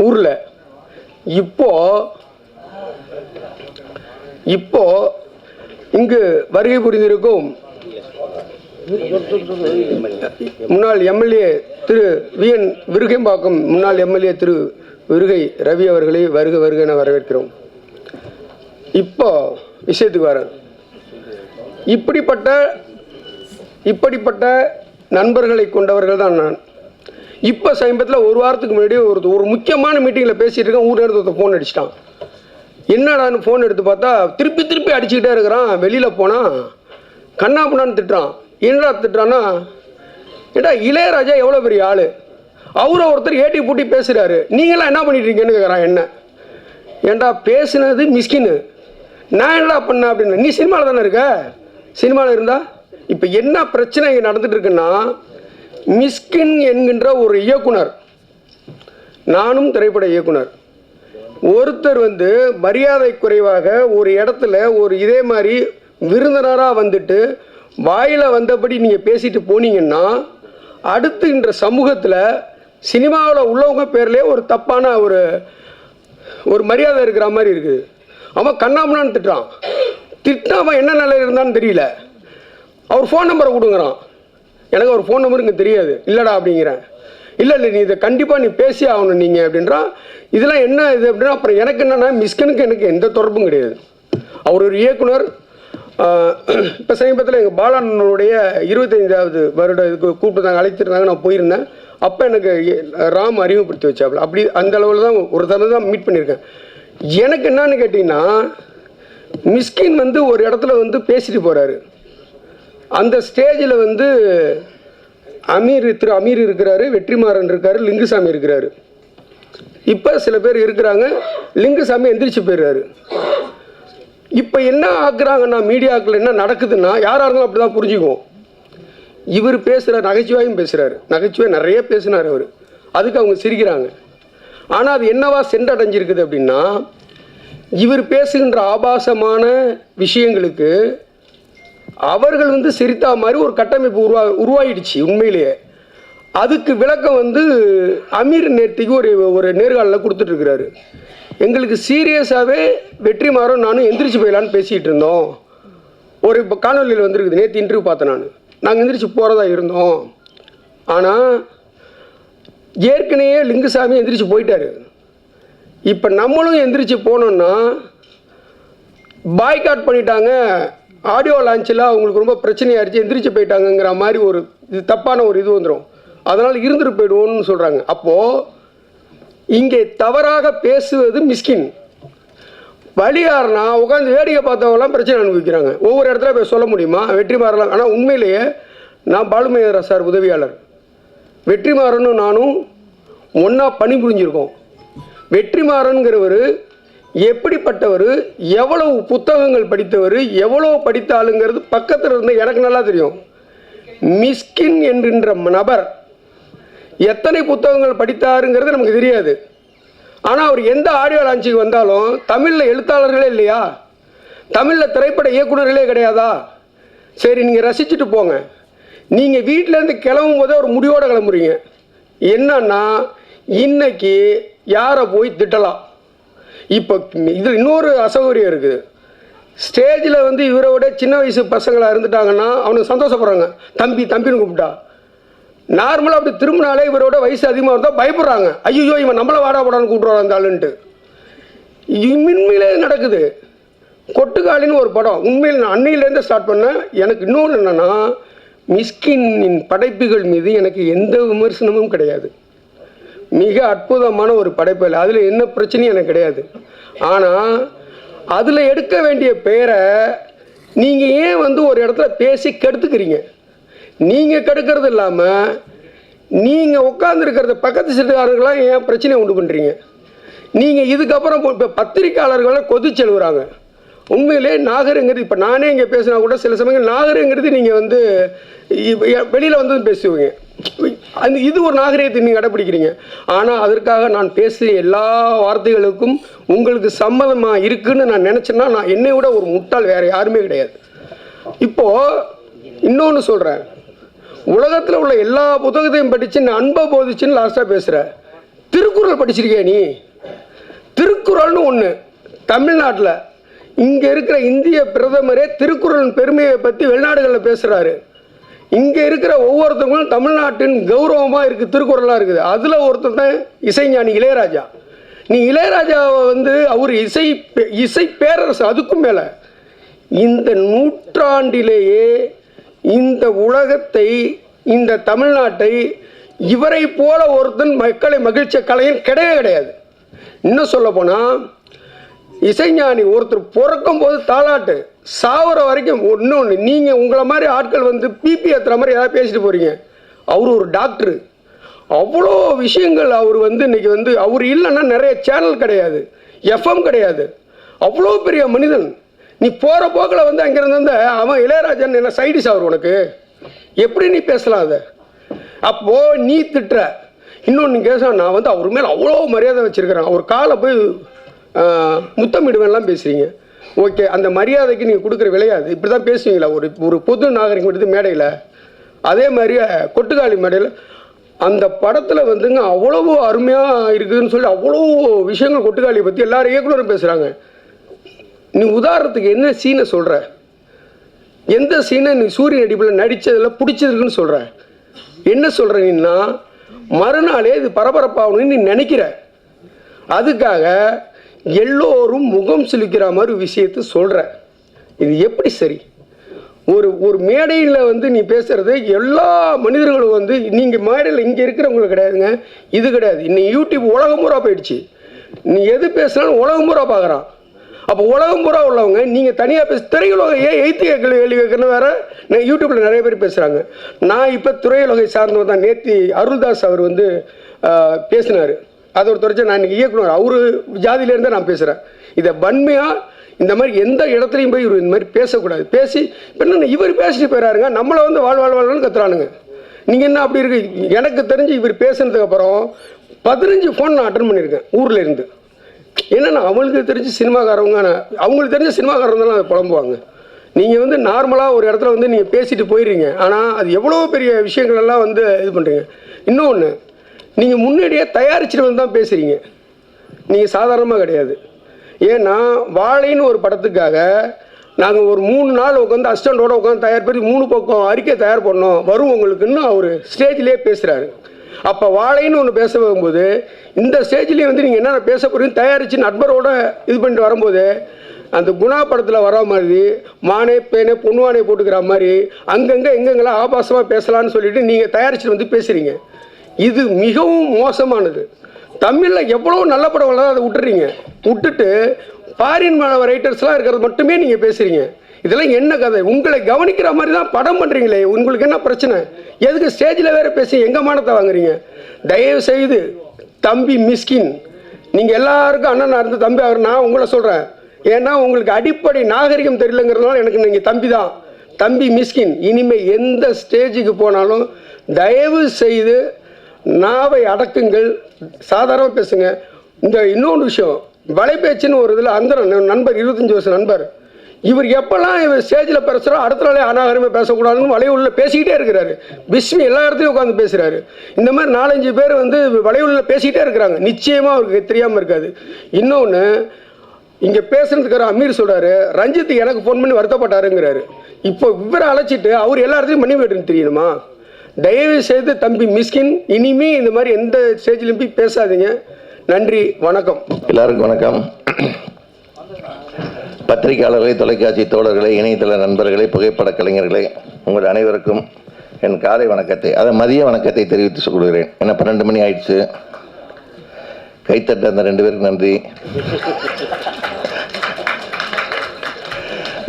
ஊரில். இப்போ இங்கு வருகை புரிந்திருக்கும் முன்னாள் எம்எல்ஏ திரு விஎன் விருகம்பாக்கம் முன்னாள் எம்எல்ஏ திரு விருகை ரவி அவர்களை வருக என வரவேற்கிறோம். இப்போ விஷயத்துக்கு வர, இப்படிப்பட்ட நண்பர்களை கொண்டவர்கள் தான் நான். இப்போ சமீபத்தில் ஒரு வாரத்துக்கு முன்னாடி ஒரு முக்கியமான மீட்டிங்கில் பேசிகிட்டு இருக்கேன், ஊரில் இருந்து ஃபோன் அடிச்சிட்டான். என்னடான்னு ஃபோன் எடுத்து பார்த்தா திருப்பி அடிச்சுக்கிட்டே இருக்கிறான். வெளியில் போனால் கண்ணா பண்ணான்னு திட்டுறான். என்னடா திட்டுறான்னா, ஏடா இளையராஜா எவ்வளோ பெரிய ஆள், அவரை ஒருத்தர் ஏட்டி பூட்டி பேசுகிறாரு, நீங்களாம் என்ன பண்ணிட்டு இருக்கீங்கன்னு கேட்குறான். என்ன ஏண்டா பேசுனது மிஸ்கின்னு, நான் என்னடா பண்ணேன் அப்படின்னு. நீ சினிமாவில் தானே இருக்க, சினிமாவில் இருந்தா இப்போ என்ன பிரச்சனை இங்கே நடந்துட்டு இருக்குன்னா, மிஸ்கின் என்கின்ற ஒரு இயக்குனர், நானும் திரைப்பட இயக்குனர், ஒருத்தர் வந்து மரியாதை குறைவாக ஒரு இடத்துல ஒரு இதே மாதிரி விருந்தினராக வந்துட்டு வாயில் வந்தபடி நீங்கள் பேசிட்டு போனீங்கன்னா, அடுத்து இன்ற சமூகத்தில் சினிமாவில் உள்ளவங்க பேர்லேயே ஒரு தப்பான ஒரு மரியாதை இருக்கிற மாதிரி இருக்குது. அவன் கண்ணாமண்ணான்னு திட்டான். அவன் என்ன நிலையில் இருந்தான்னு தெரியல. அவர் ஃபோன் நம்பரை கொடுங்குறான். எனக்கு அவர் ஃபோன் நம்பர் இங்கே தெரியாது. இல்லைடா அப்படிங்கிறேன். இல்லை நீ இதை கண்டிப்பாக நீ பேசி ஆகணும் நீங்கள் அப்படின்றான். இதெல்லாம் என்ன இது அப்படின்னா, அப்புறம் எனக்கு என்னென்னா மிஸ்கனுக்கு எனக்கு எந்த தொடர்பும் கிடையாது. அவர் ஒரு இயக்குனர். இப்போ சமீபத்தில் எங்கள் பாலாண்ணனுடைய 25வது வருட இதுக்கு கூப்பிட்டு அழைத்திருந்தாங்க, நான் போயிருந்தேன். அப்போ எனக்கு ராம் அறிமுகப்படுத்தி வச்சாப்புல. அப்படி அந்த அளவில் தான் ஒரு தடவை தான் மீட் பண்ணியிருக்கேன். எனக்கு என்னன்னு கேட்டிங்கன்னா, மிஸ்கின் வந்து ஒரு இடத்துல வந்து பேசிட்டு போகிறாரு. அந்த ஸ்டேஜில் வந்து திரு அமீர் இருக்கிறாரு, வெற்றிமாறன் இருக்காரு, லிங்குசாமி இருக்கிறாரு. இப்போ சில பேர் இருக்கிறாங்க, லிங்குசாமி எந்திரிச்சு போயிடுறாரு. இப்போ என்ன ஆக்குறாங்கன்னா, மீடியாக்கள் என்ன நடக்குதுன்னா, யாராக இருந்தாலும் அப்படி தான் புரிஞ்சுக்குவோம். இவர் பேசுகிறார், நகைச்சுவையும் பேசுகிறாரு, நகைச்சுவை நிறைய பேசினார் அவர், அதுக்கு அவங்க சிரிக்கிறாங்க. ஆனால் அது என்னவா சென்றடைஞ்சிருக்குது அப்படின்னா, இவர் பேசுகின்ற ஆபாசமான விஷயங்களுக்கு அவர்கள் வந்து சிரித்தா மாதிரி ஒரு கட்டமைப்பு உருவாயிடுச்சு உண்மையிலேயே. அதுக்கு விளக்கம் வந்து அமீர் நேர்த்திக்கு ஒரு நேர்காணலில் கொடுத்துட்ருக்கிறாரு. எங்களுக்கு சீரியஸாகவே வெற்றிமாறன் நானும் எந்திரிச்சு போயிடலான்னு பேசிகிட்டு இருந்தோம். இப்போ காணொலியில் வந்துருக்குது, நேற்று இன்டர்வியூ பார்த்தேன். நாங்கள் எந்திரிச்சு போகிறதா இருந்தோம். ஆனால் ஏற்கனவே லிங்குசாமி எந்திரிச்சு போயிட்டாரு. இப்போ நம்மளும் எந்திரிச்சு போனோன்னா பாய்காட் பண்ணிட்டாங்க, ஆடியோ லான்ச்சில் அவங்களுக்கு ரொம்ப பிரச்சனையாகிடுச்சு, எந்திரிச்சு போயிட்டாங்கங்கிற மாதிரி ஒரு இது தப்பான ஒரு இது வந்துடும். அதனால் இருந்துட்டு போயிடுவோன்னு சொல்கிறாங்க. அப்போது இங்கே தவறாக பேசுவது மிஸ்கின். வழியாருனா உட்காந்து வேடிக்கை பார்த்தவங்களாம் பிரச்சனை அனுபவிக்கிறாங்க. ஒவ்வொரு இடத்துல போய் சொல்ல முடியுமா வெற்றிமாறலாம்? ஆனால் உண்மையிலேயே நான் பாலுமகேந்திரா சார் உதவியாளர், வெற்றிமாறனும் நானும் ஒன்றா பணிபுரிஞ்சிருக்கோம். வெற்றிமாறன்கிறவர் எப்படிப்பட்டவர், எவ்வளவு புத்தகங்கள் படித்தவர், எவ்வளோ படித்த ஆளுங்கிறது பக்கத்தில் இருந்த எனக்கு நல்லா தெரியும். மிஸ்கின் என்கின்ற நபர் எத்தனை புத்தகங்கள் படித்தாருங்கிறது நமக்கு தெரியாது. ஆனால் அவர் எந்த ஆடியோ லான்ச்சுக்கு வந்தாலும் தமிழில் எழுத்தாளர்களே இல்லையா, தமிழில் திரைப்பட இயக்குநர்களே கிடையாதா? சரி, நீங்கள் ரசிச்சுட்டு போங்க. நீங்கள் வீட்டிலேருந்து கிளம்பும் போதே ஒரு முடிவோடு கிளம்புறீங்க. என்னன்னா, இன்னைக்கு யாரை போய் திட்டலாம். இப்போ இது இன்னொரு அசௌகரியம் இருக்குது. ஸ்டேஜில் வந்து இவரை விட சின்ன வயசு பசங்களாக இருந்துட்டாங்கன்னா அவனுக்கு சந்தோஷப்படுறாங்க, தம்பின்னு கூப்பிட்டா. நார்மலாக அப்படி திரும்பினாலே இவரோட வயசு அதிகமாக இருந்தால் பயப்படுறாங்க, ஐயோ இவன் நம்மளை வாடா போடான்னு கூப்பிட்றான் அந்த ஆளுன்ட்டு. உண்மையிலே நடக்குது. கொட்டுக்காளின்னு ஒரு படம் உண்மையில் நான் அன்னையிலேருந்து ஸ்டார்ட் பண்ணேன். எனக்கு இன்னொன்று என்னென்னா, மிஸ்கினின் படைப்புகள் மீது எனக்கு எந்த விமர்சனமும் கிடையாது. மிக அற்புதமான ஒரு படைப்பு, அதில் என்ன பிரச்சனையும் எனக்கு கிடையாது. ஆனால் அதில் எடுக்க வேண்டிய பெயரை நீங்கள் ஏன் வந்து ஒரு இடத்துல பேசி கெடுத்துக்கிறீங்க? நீங்கள் கெடுக்கிறது இல்லாமல் நீங்கள் உட்காந்துருக்கிறத பக்கத்து சீட்டுக்காரர்களாம் ஏன் பிரச்சனையை உண்டு பண்ணுறீங்க? நீங்கள் இதுக்கப்புறம் இப்போ பத்திரிக்கையாளர்களை கொதிச்சு எழுதுறாங்க. உண்மையிலே நாகருங்கிறது, இப்போ நானே இங்கே பேசினா கூட சில சமயங்கள் நாகருங்கிறது நீங்கள் வந்து வெளியில் வந்து பேசுவீங்க. இது ஒரு நாகரிகத்தை நீங்கள் கடைப்பிடிக்கிறீங்க. ஆனால் அதற்காக நான் பேசுகிற எல்லா வார்த்தைகளுக்கும் உங்களுக்கு சம்மதமாக இருக்குன்னு நான் நினச்சேன்னா, நான் என்னை விட ஒரு முட்டாள் வேறு யாருமே கிடையாது. இப்போது இன்னொன்று சொல்கிறேன், உலகத்தில் உள்ள எல்லா புத்தகத்தையும் படித்து நான் அன்பை போதிச்சுன்னு லாஸ்ட்டாக பேசுகிறேன். திருக்குறள் படிச்சிருக்கியா நீ? திருக்குறள்னு ஒன்று தமிழ்நாட்டில் இங்கே இருக்கிற இந்திய பிரதமரே திருக்குறளின் பெருமையை பற்றி வெளிநாடுகளில் பேசுகிறாரு. இங்கே இருக்கிற ஒவ்வொருத்தவங்களும் தமிழ்நாட்டின் கௌரவமாக இருக்குது, திருக்குறளாக இருக்குது. அதில் ஒருத்தர் தான் இசைஞானி இளையராஜா. நீ இளையராஜாவை வந்து அவர் இசை பேரரசு. அதுக்கும் மேலே இந்த நூற்றாண்டிலேயே இந்த உலகத்தை, இந்த தமிழ்நாட்டை இவரை போல ஒருத்தன் மக்களை மகிழ்ச்சிய கலைஞன் கிடையவே கிடையாது. இன்னும் சொல்ல போனால் இசைஞானி ஒருத்தர் பிறக்கும் போது தாலாட்டு சாவர வரைக்கும். இன்னொன்று, நீங்கள் உங்களை மாதிரி ஆட்கள் வந்து பிபி ஏற்றுற மாதிரி ஏதாவது பேசிட்டு போகிறீங்க. அவர் ஒரு டாக்டரு, அவ்வளோ விஷயங்கள் அவர் வந்து இன்றைக்கி வந்து அவர் இல்லைன்னா நிறைய சேனல் கிடையாது, எஃப்எம் கிடையாது. அவ்வளோ பெரிய மனிதன். நீ போகிற போக்கில் வந்து அங்கேருந்து வந்து அவன் இளையராஜன் என்ன சைடிஸ் அவர் உனக்கு எப்படி நீ பேசலாம்? அதை அப்போது நீ திட்டுற. இன்னொன்று கேட்க, நான் வந்து அவர் மேலே அவ்வளோ மரியாதை வச்சுருக்கிறேன், அவர் காலை போய் முத்தமிடுவேன்லாம் பேசுகிறீங்க. ஓகே, அந்த மரியாதைக்கு நீங்கள் கொடுக்குற விளையாது. இப்படி தான் பேசுவீங்களா ஒரு பொது நாகரிகம் எடுத்து மேடையில்? அதே மாதிரி கொட்டுக்காளி மேடையில் அந்த படத்தில் வந்துங்க அவ்வளோ அருமையாக இருக்குதுன்னு சொல்லி அவ்வளோ விஷயங்கள் கொட்டுக்காளியை பற்றி எல்லாரும் இயக்குனரும் பேசுகிறாங்க. நீ உதாரணத்துக்கு என்ன சீனை சொல்கிற? எந்த சீனை நீ சூரியன் நடிப்பில் நடித்ததில் பிடிச்சதுக்குன்னு சொல்கிற? என்ன சொல்கிற நீன்னா, மறுநாளே இது பரபரப்பாகணும்னு நீ நினைக்கிற. அதுக்காக எல்லோரும் முகம் சுளிக்கிற மாதிரி விஷயத்தை சொல்கிற. இது எப்படி சரி? ஒரு மேடையில் வந்து நீ பேசுகிறது எல்லா மனிதர்களும் வந்து, நீங்கள் மேடையில் இங்கே இருக்கிறவங்களுக்கு கிடையாதுங்க, இது கிடையாது. இன்னைக்கு யூடியூப் உலகம் பூரா போயிடுச்சு. நீ எது பேசுனாலும் உலகம் பூரா பார்க்குறான். அப்போ உலகம் பூரா உள்ளவங்க நீங்கள் தனியாக பேச திரையுலகம் ஏன் எய்த்து கேள்வி கேட்கணும் வேறு யூடியூப்பில் நிறைய பேர் பேசுகிறாங்க. நான் இப்போ திரையுலகை சார்ந்தவர் தான். நேற்று அருள்தாஸ் அவர் வந்து பேசினார். அதை ஒரு தொடர்ச்சி நான் இன்றைக்கி இயக்குனர் அவர் ஜாதியிலேருந்தே நான் பேசுகிறேன். இதை வன்மையாக இந்த மாதிரி எந்த இடத்துலையும் போய் இவர் இந்த மாதிரி பேசக்கூடாது. பேசி இப்போ என்ன இவர் பேசிட்டு போயிடாருங்க, நம்மளை வந்து வாழ்வாழ்வாழ்னு கத்துறானுங்க. நீங்கள் என்ன அப்படி இருக்கு? எனக்கு தெரிஞ்சு இவர் பேசுனதுக்கப்புறம் 15 ஃபோன் நான் அட்டன் பண்ணியிருக்கேன் ஊரில் இருந்து. என்னென்னா அவங்களுக்கு தெரிஞ்ச சினிமாக்காரவங்க, அவங்களுக்கு தெரிஞ்ச சினிமாக்காரங்க தான் அதை புலம்புவாங்க. நீங்கள் வந்து நார்மலாக ஒரு இடத்துல வந்து நீங்கள் பேசிட்டு போயிடுறீங்க, ஆனால் அது எவ்வளோ பெரிய விஷயங்கள் எல்லாம் வந்து இது பண்ணுறீங்க. இன்னொன்று, நீங்கள் முன்னாடியே தயாரிச்சுட்டு வந்து தான் பேசுகிறீங்க, நீங்கள் சாதாரணமாக கிடையாது. ஏன்னா வாழைன்னு ஒரு படத்துக்காக நாங்கள் ஒரு 3 நாள் உட்காந்து அசிஸ்டண்ட்டோடு உட்காந்து தயார் பண்ணி 3 பக்கம் அறிக்கை தயார் பண்ணோம் வரும் உங்களுக்குன்னு அவர் ஸ்டேஜ்லேயே பேசுகிறாரு. அப்போ வாழைன்னு ஒன்று பேச வரும்போது இந்த ஸ்டேஜ்லேயே வந்து நீங்கள் என்னென்ன பேச போகிறீங்க தயாரித்து நண்பரோட இது பண்ணிட்டு வரும்போது அந்த குணா படத்தில் வர மாதிரி மானே பேனே பொண்ணுவானே போட்டுக்கிற மாதிரி அங்கங்கே எங்கெங்கெல்லாம் ஆபாசமாக பேசலான்னு சொல்லிட்டு நீங்கள் தயாரிச்சுட்டு வந்து பேசுகிறீங்க. இது மிகவும் மோசமானது. தமிழில் எவ்வளோ நல்ல படங்கள்லாம் அதை விட்டுட்டு ஃபாரின் ரைட்டர்ஸ்லாம் இருக்கிறது மட்டுமே நீங்கள் பேசுகிறீங்க. இதெல்லாம் என்ன கதை? உங்களை கவனிக்கிற மாதிரி தான் படம் பண்ணுறீங்களே, உங்களுக்கு என்ன பிரச்சனை? எதுக்கு ஸ்டேஜில் வேறு பேசி எங்கள் மானத்தை வாங்குறீங்க? தயவு செய்து தம்பி மிஸ்கின், நீங்கள் எல்லாருக்கும் அண்ணனாக இருந்து தம்பி அவர் நான் உங்களை சொல்கிறேன். ஏன்னா உங்களுக்கு அடிப்படை நாகரிகம் தெரியலங்கிறதுனால எனக்கு நீங்கள் தம்பி தான். தம்பி மிஸ்கின், இனிமேல் எந்த ஸ்டேஜுக்கு போனாலும் தயவு செய்து நாவை அடக்குங்கள், சாதாரணமாக பேசுங்க. இந்த இன்னொன்று விஷயம், வலைபேச்சுன்னு ஒரு இதில் அந்த நண்பர் 25 வருஷம் நண்பர், இவர் எப்போல்லாம் இவர் ஸ்டேஜில் பேசுகிறோ அடுத்த நாளே அநாகரமே பேசக்கூடாதுன்னு வலையுள்ள பேசிக்கிட்டே இருக்கிறாரு. பிஸ்மி எல்லா இடத்துலையும் உட்காந்து பேசுகிறாரு. இந்த மாதிரி 4-5 பேர் வந்து வலையுள்ள பேசிக்கிட்டே இருக்கிறாங்க. நிச்சயமாக அவருக்கு தெரியாமல் இருக்காது. இன்னொன்று, இங்கே பேசுனதுக்கார அமீர் சொல்கிறாரு ரஞ்சித் எனக்கு ஃபோன் பண்ணி வருத்தப்பட்டாருங்கிறாரு. இப்போ இவரை அழைச்சிட்டு அவர் எல்லா இடத்துலையும் மணி வேட்டுன்னு தெரியணுமா? தயவு செய்து தம்பி மிஸ்கின் இனிமே இந்த மாதிரி எந்த ஸ்டேஜ்லையும் போய் பேசாதீங்க. நன்றி, வணக்கம். எல்லாருக்கும் வணக்கம். பத்திரிகையாளர்களே, தொலைக்காட்சி தோழர்களே, இணையதள நண்பர்களே, புகைப்பட கலைஞர்களே, உங்கள் அனைவருக்கும் என் காலை வணக்கத்தை, அதை மதிய வணக்கத்தை தெரிவித்துக் கொள்கிறேன். ஏன்னா 12 மணி ஆயிடுச்சு. கைத்தட்ட அந்த 2 பேருக்கு நன்றி.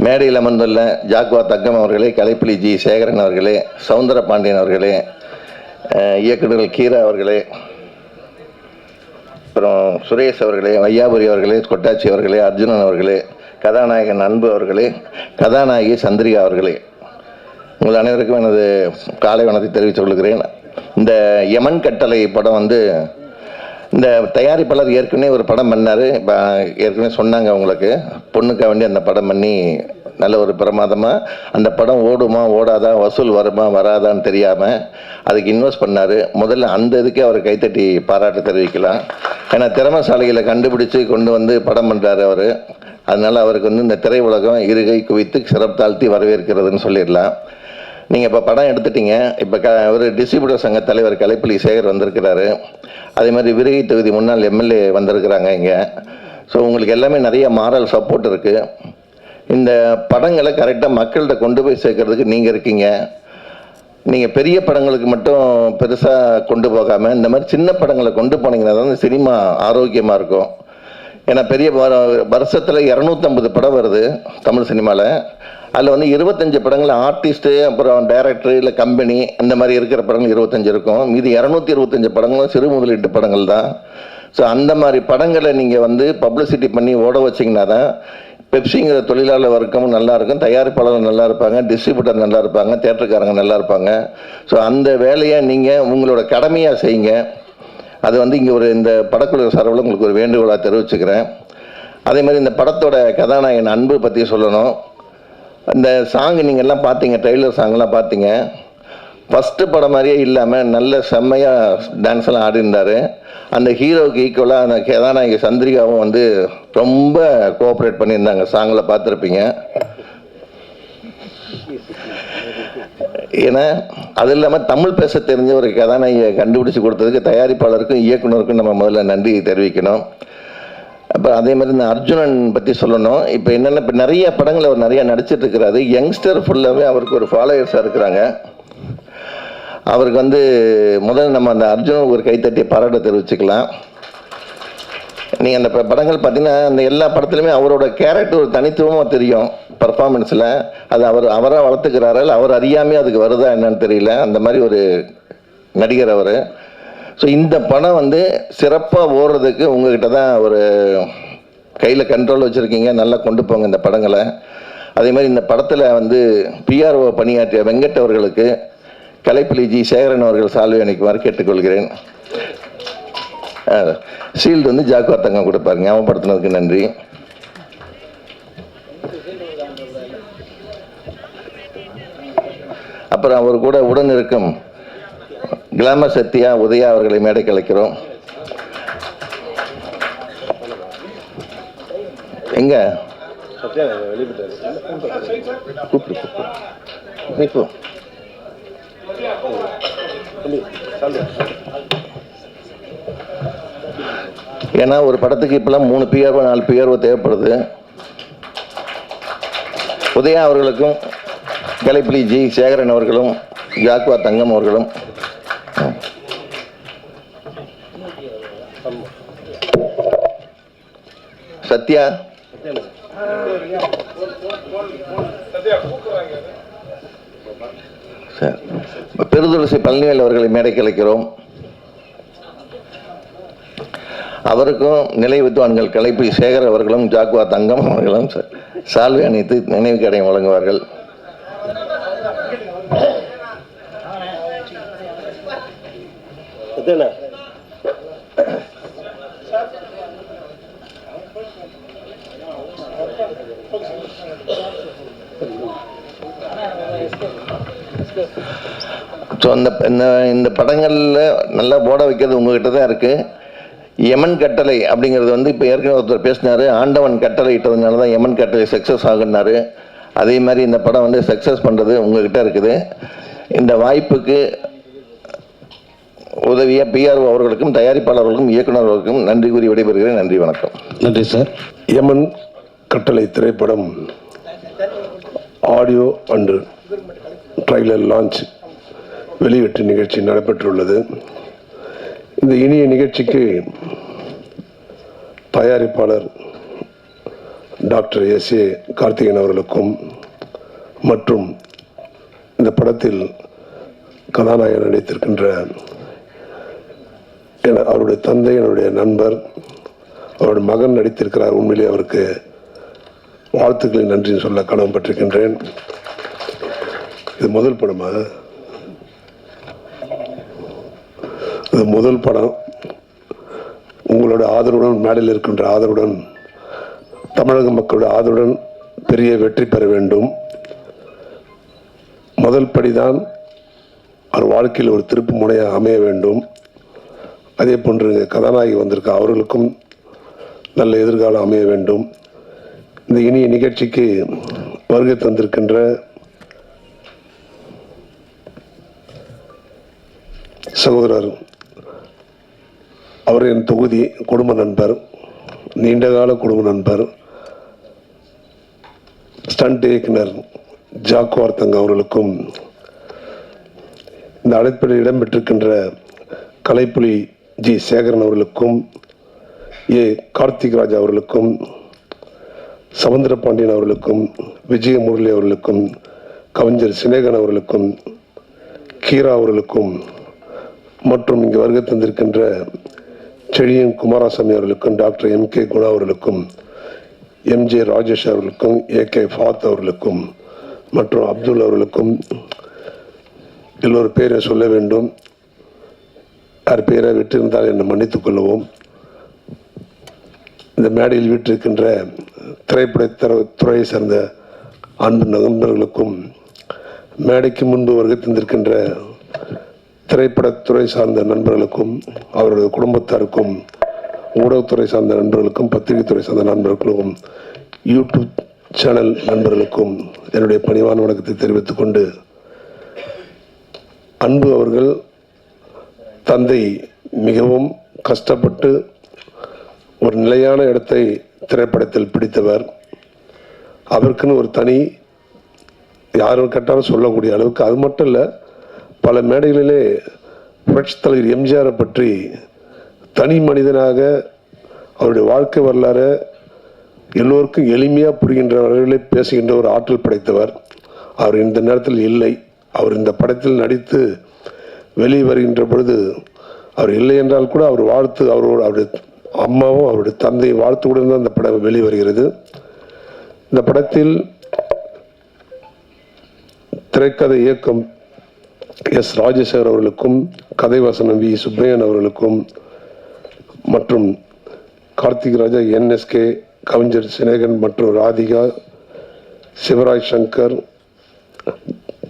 மேடையில் அமர்ந்துள்ள ஜாக்வா தங்கம் அவர்களே, கலைப்புலி ஜி சேகரன் அவர்களே, சவுந்தர பாண்டியன் அவர்களே, இயக்குநர்கள் கீரா அவர்களே, அப்புறம் சுரேஷ் அவர்களே, வையாபுரி அவர்களே, கொட்டாச்சி அவர்களே, அர்ஜுனன் அவர்களே, கதாநாயகன் அன்பு அவர்களே, கதாநாயகி சந்திரிகா அவர்களே, உங்கள் அனைவருக்கும் எனது காலை வணக்கத்தை தெரிவித்துக் கொள்கிறேன். இந்த யமன் கட்டளை படம் வந்து இந்த தயாரிப்பாளர் ஏற்கனவே ஒரு படம் பண்ணார். இப்போ ஏற்கனவே சொன்னாங்க உங்களுக்கு, பொண்ணுக்காக வேண்டி அந்த படம் பண்ணி நல்ல ஒரு பிரமாதமாக அந்த படம் ஓடுமா ஓடாதா, வசூல் வருமா வராதான்னு தெரியாமல் அதுக்கு இன்வெஸ்ட் பண்ணார். முதல்ல அந்த இதுக்கே அவர் கைத்தட்டி பாராட்டு தெரிவிக்கலாம். ஏன்னா திறமைசாலிகளை கண்டுபிடிச்சு கொண்டு வந்து படம் பண்ணுறாரு அவர். அதனால் அவருக்கு வந்து இந்த திரை உலகம் இருகை குவித்து சிறப்பு தாழ்த்தி வரவேற்கிறதுன்னு சொல்லிடலாம். நீங்கள் இப்போ படம் எடுத்துட்டீங்க. இப்போ ஒரு டிஸ்ட்ரிபியூட்டர் சங்க தலைவர் கலைப்புலி சேகர் வந்திருக்கிறாரு. அதே மாதிரி விருகை தொகுதி முன்னாள் எம்எல்ஏ வந்திருக்கிறாங்க இங்கே. ஸோ உங்களுக்கு எல்லாமே நிறைய மாரல் சப்போர்ட் இருக்குது. இந்த படங்களை கரெக்டாக மக்கள்கிட்ட கொண்டு போய் சேர்க்கறதுக்கு நீங்கள் இருக்கீங்க. நீங்கள் பெரிய படங்களுக்கு மட்டும் பெருசாக கொண்டு போகாமல் இந்த மாதிரி சின்ன படங்களை கொண்டு போனீங்கன்னா தான் சினிமா ஆரோக்கியமாக இருக்கும். ஏன்னா பெரிய வருஷத்தில் 250 படம் வருது தமிழ் சினிமாவில். அதில் வந்து 25 படங்கள் ஆர்டிஸ்ட்டு, அப்புறம் டைரக்டர் இல்லை கம்பெனி, அந்த மாதிரி இருக்கிற படங்கள் 25 இருக்கும். மீது 225 படங்களும் சிறு முதலீட்டு படங்கள் தான். ஸோ அந்த மாதிரி படங்களை நீங்கள் வந்து பப்ளிசிட்டி பண்ணி ஓட வச்சிங்கன்னா தான் பெப்சிங்கிற தொழிலாளர் வர்க்கமும் நல்லாயிருக்கும், தயாரிப்பாளர்கள் நல்லா இருப்பாங்க, டிஸ்ட்ரிபியூட்டர் நல்லா இருப்பாங்க, தேட்டருக்காரங்க நல்லா இருப்பாங்க. ஸோ அந்த வேலையை நீங்கள் உங்களோட கடமையாக செய்யுங்க. அது வந்து இங்கே ஒரு இந்த படக்குழு சார்பில் உங்களுக்கு ஒரு வேண்டுகோளாக தெரிவிச்சுக்கிறேன். அதே மாதிரி இந்த படத்தோட கதாநாயகன் அன்பு பற்றி சொல்லணும். இந்த சாங் நீங்கள் எல்லாம் பார்த்தீங்க, ட்ரெய்லர் சாங்லாம் பார்த்தீங்க. ஃபஸ்ட்டு படம் மாதிரியே இல்லாமல் நல்ல செம்மையாக டான்ஸ் எல்லாம் ஆடிருந்தார். அந்த ஹீரோவுக்கு ஈக்குவலாக அந்த கதாநாயகி சந்திரிகாவும் வந்து ரொம்ப கோஆப்ரேட் பண்ணியிருந்தாங்க. சாங்கில் பார்த்துருப்பீங்க. ஏன்னா அது இல்லாமல் தமிழ் பேச தெரிஞ்ச ஒரு கதாநாயகியை கண்டுபிடிச்சி கொடுத்ததுக்கு தயாரிப்பாளருக்கும் இயக்குனருக்கும் நம்ம முதல்ல நன்றி தெரிவிக்கணும். அப்போ அதே மாதிரி இந்த அர்ஜுனன் பற்றி சொல்லணும். இப்போ என்னென்ன, இப்போ நிறைய படங்கள் அவர் நிறையா நடிச்சிட்டு இருக்கிறாரு. யங்ஸ்டர் ஃபுல்லாகவே அவருக்கு ஒரு ஃபாலோவர்ஸாக இருக்கிறாங்க. அவருக்கு வந்து முதல்ல நம்ம அந்த அர்ஜுனனுக்கு ஒரு கைத்தட்டி பாராட்ட தெரிவிச்சுக்கலாம். நீங்கள் அந்த படங்கள் பார்த்தீங்கன்னா அந்த எல்லா படத்துலையுமே அவரோட கேரக்டர் ஒரு தனித்துவமாக தெரியும் பர்ஃபார்மன்ஸில். அது அவராக வளர்த்துக்கிறாரா இல்லை அவர் அறியாமே அதுக்கு வருதா என்னன்னு தெரியல. அந்த மாதிரி ஒரு நடிகர் அவர். ஸோ இந்த படம் வந்து சிறப்பாக ஓடுறதுக்கு உங்ககிட்ட தான் ஒரு கையில் கண்ட்ரோல் வச்சுருக்கீங்க. நல்லா கொண்டு போங்க இந்த படங்களை. அதே மாதிரி இந்த படத்தில் வந்து பிஆர்ஓ பணியாற்றிய வெங்கட் அவர்களுக்கு கலைப்புலி ஜி சேகரன் அவர்கள் சால்வை அணிக்குமாறு கேட்டுக்கொள்கிறேன். ஷீல்டு வந்து ஜாக்வா தங்கம் கொடுப்பாரு. ஞாபகப்படுத்தினதுக்கு நன்றி. அப்புறம் அவர் கூட உடன் இருக்கும் கிளாமர் சத்யா உதயா அவர்களை மேடைக்கு அழைக்கிறோம். எங்க கூப்பிடு. ஏன்னா ஒரு படத்துக்கு இப்பெல்லாம் 3 பிஆர்ஓ 4 பிஆர்ஓ தேவைப்படுது. உதயா அவர்களுக்கும் கலைப்புலி ஜி சேகரன் அவர்களும் ஜாக்வா தங்கம் அவர்களும் சத்யா பெருதுளசி பழனிவேல் அவர்களை மேடைக்கு அழைக்கிறோம். அவருக்கும் நிலை வித்வான்கள் கலைப்புலி சேகர் அவர்களும் ஜாக்வா தங்கம் அவர்களும் சால்வை அணித்து நினைவு கடையம் வழங்குவார்கள். ஸோ இந்த படங்களில் நல்லா போட வைக்கிறது உங்ககிட்ட தான் இருக்குது. யமன் கட்டளை அப்படிங்கிறது வந்து இப்போ ஏற்கனவே ஒருத்தர் பேசினார். ஆண்டவன் கட்டளை இட்டதுனால தான் யமன் கட்டளை சக்ஸஸ் ஆகுனாரு. அதே மாதிரி இந்த படம் வந்து சக்ஸஸ் பண்ணுறது உங்ககிட்ட இருக்குது. இந்த வாய்ப்புக்கு உதவிய பிஆர்ஓ அவர்களுக்கும் தயாரிப்பாளர்களுக்கும் இயக்குநர்களுக்கும் நன்றி கூறி விடைபெறுகிறேன். நன்றி, வணக்கம். நன்றி சார். யமன் கட்டளை திரைப்படம் ஆடியோ அண்டு ட்ரைலர் லான்ச் வெளியீட்டு நிகழ்ச்சி நடைபெற்றுள்ளது. இந்த இனிய நிகழ்ச்சிக்கு தயாரிப்பாளர் டாக்டர் எஸ்.ஏ. கார்த்திகேயன் அவர்களுக்கும் மற்றும் இந்த படத்தில் கதாநாயகன் நடித்திருக்கின்ற அவருடைய தந்தை, என்னுடைய நண்பர், அவருடைய மகன் நடித்திருக்கிறார். உண்மையிலே அவருக்கு வாழ்த்துக்களை நன்றி சொல்ல கடமைப்பட்டிருக்கின்றேன். இது முதல் படமா? இது முதல் படம். உங்களோட ஆதரவுடன், மேடையில் இருக்கின்ற ஆதரவுடன், தமிழக மக்களோட ஆதரவுடன் பெரிய வெற்றி பெற வேண்டும். முதல் படிதான் அவர் வாழ்க்கையில் ஒரு திருப்பு முனையாக அமைய வேண்டும். அதே போன்று கதாநாயகி வந்திருக்க அவர்களுக்கும் நல்ல எதிர்காலம் அமைய வேண்டும். இந்த இனிய நிகழ்ச்சிக்கு வருகை தந்திருக்கின்ற சகோதரர், அவர் என் தொகுதி குடும்ப நண்பர், நீண்டகால குடும்ப நண்பர், ஸ்டண்ட் இயக்குனர் ஜாக்குவார் தங்க அவர்களுக்கும், இந்த அழைப்பில் இடம்பெற்றிருக்கின்ற கலைப்புலி ஜி சேகரன் அவர்களுக்கும், ஏ கார்த்திக் ராஜா அவர்களுக்கும், சமுத்திர பாண்டியன் அவர்களுக்கும், விஜய முரளி அவர்களுக்கும், கவிஞர் சினேகன் அவர்களுக்கும், கீரா அவர்களுக்கும் மற்றும் இங்கு வருகை தந்திருக்கின்ற செழியன் குமாரசாமி அவர்களுக்கும், டாக்டர் M.K. குணா அவர்களுக்கும், M.J. ராஜேஷ் அவர்களுக்கும், A.K. ஃபாத் அவர்களுக்கும் மற்றும் அப்துல் அவர்களுக்கும் எல்லோரும் பேரை சொல்ல வேண்டும். யார் பேரை விட்டிருந்தால் என்னை மன்னித்துக் கொள்ளவும். இந்த மேடையில் வீட்டிருக்கின்ற திரைப்படத்துறையை சேர்ந்த அன்பு நண்பர்களுக்கும், மேடைக்கு முன்பு வருகை தந்திருக்கின்ற திரைப்படத்துறை சார்ந்த நண்பர்களுக்கும், அவருடைய குடும்பத்தாருக்கும், ஊடகத்துறை சார்ந்த நண்பர்களுக்கும், பத்திரிகை துறை சார்ந்த நண்பர்களுக்கும், யூடியூப் சேனல் நண்பர்களுக்கும் என்னுடைய பணிவான வணக்கத்தை தெரிவித்துக் கொண்டு, அன்பு அவர்கள் தந்தை மிகவும் கஷ்டப்பட்டு ஒரு நிலையான இடத்தை திரைப்படத்தில் பிடித்தவர். அவருக்குன்னு ஒரு தனி, யாரும் கேட்டாலும் சொல்லக்கூடிய அளவுக்கு, அது மட்டும் இல்லை, பல மேடைகளிலே புரட்சித் தலைவர் எம்ஜிஆரை பற்றி தனி மனிதனாக அவருடைய வாழ்க்கை வரலாறு எல்லோருக்கும் எளிமையாக புரிகின்ற வகையிலே பேசுகின்ற ஒரு ஆற்றல் படைத்தவர். அவர் இந்த நேரத்தில் இல்லை. அவர் இந்த படத்தில் நடித்து வெளியே வருகின்ற பொழுது அவர் இல்லை என்றால் கூட அவர் வாழ்த்து, அவருடைய அம்மாவும் அவருடைய தந்தை வாழ்த்துடன் தான் இந்த படம் வெளியே வருகிறது. இந்த படத்தில் திரைக்கதை இயக்கம் எஸ். ராஜசேகர் அவர்களுக்கும், கதை வசனம் வி. சுப்பையன் அவர்களுக்கும் மற்றும் கார்த்திக் ராஜா, NSK, கவிஞர் சினேகன் மற்றும் ராதிகா, சிவராஜ் சங்கர்,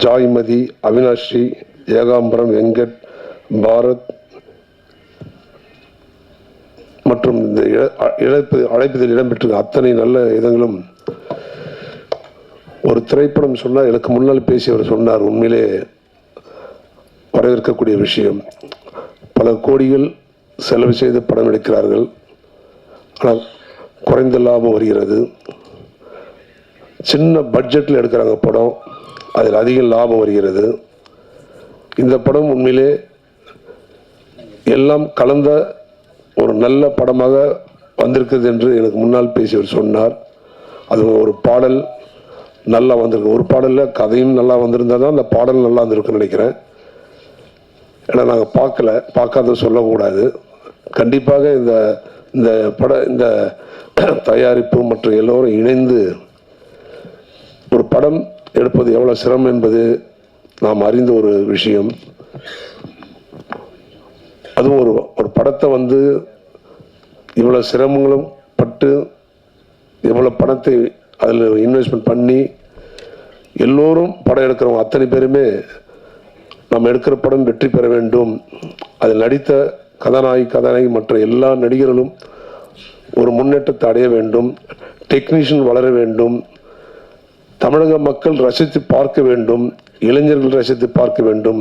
ஜாய்மதி, அவினாஷி, ஏகாம்பரம், வெங்கட், பாரத் மற்றும் இந்த அழைப்பதில் இடம்பெற்ற அத்தனை நல்ல இதங்களும், ஒரு திரைப்படம் சொன்னால் எனக்கு முன்னால் பேசியவர் சொன்னார், உண்மையிலே வரவேற்கக்கூடிய விஷயம். பல கோடிகள் செலவு செய்து படம் எடுக்கிறார்கள், ஆனால் குறைந்த லாபம் வருகிறது. சின்ன பட்ஜெட்டில் எடுக்கிறாங்க படம், அதில் அதிக லாபம் வருகிறது. இந்த படம் உண்மையிலே எல்லாம் கலந்த ஒரு நல்ல படமாக வந்திருக்குது என்று எனக்கு முன்னால் பேசியவர் சொன்னார். அது ஒரு பாடல் நல்லா வந்திருக்கு, ஒரு பாடலில் கதையும் நல்லா வந்திருந்தால் தான் அந்த பாடல் நல்லா வந்திருக்குன்னு நினைக்கிறேன். ஏன்னா நாங்கள் பார்க்காத சொல்லக்கூடாது. கண்டிப்பாக இந்த தயாரிப்பு மற்றும் எல்லோரும் இணைந்து ஒரு படம் எடுப்பது எவ்வளோ சிரமம் என்பது நாம் அறிந்த ஒரு விஷயம். அதுவும் ஒரு படத்தை இவ்வளோ சிரமங்களும் பட்டு எவ்வளோ பணத்தை அதில் இன்வெஸ்ட்மெண்ட் பண்ணி எல்லோரும் படம் எடுக்கிறவங்க அத்தனை பேருமே நம்ம எடுக்கிற படம் வெற்றி பெற வேண்டும், அதில் நடித்த கதாநாயகி மற்ற எல்லா நடிகர்களும் ஒரு முன்னேற்றத்தை அடைய வேண்டும், டெக்னீஷியன் வளர வேண்டும், தமிழக மக்கள் ரசித்து பார்க்க வேண்டும், இளைஞர்கள் ரசித்து பார்க்க வேண்டும்,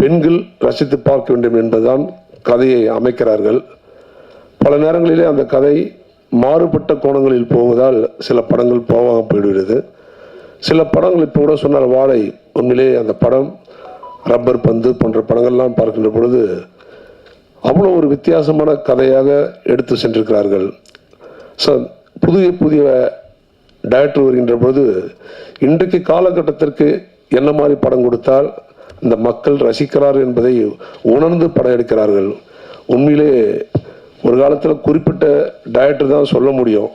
பெண்கள் ரசித்து பார்க்க வேண்டும் என்பதுதான் கதையை அமைக்கிறார்கள். பல நேரங்களிலே அந்த கதை மாறுபட்ட கோணங்களில் போவதால் சில படங்கள் போகாமல் போய்விடுகிறது. சில படங்கள் இப்போ கூட சொன்னார் வாழை, உண்மையிலே அந்த படம் ரப்பர் பந்து போன்ற படங்கள்லாம் பார்க்கின்ற பொழுது அவ்வளோ ஒரு வித்தியாசமான கதையாக எடுத்து சென்றிருக்கிறார்கள். ஸோ புதிய டைரக்டர் வருகின்ற பொழுது இன்றைக்கு காலகட்டத்திற்கு என்ன மாதிரி படம் கொடுத்தால் இந்த மக்கள் ரசிக்கிறார் என்பதை உணர்ந்து படம் எடுக்கிறார்கள். உண்மையிலே ஒரு காலத்தில் குறிப்பிட்ட டைரக்டர் தான் சொல்ல முடியும்.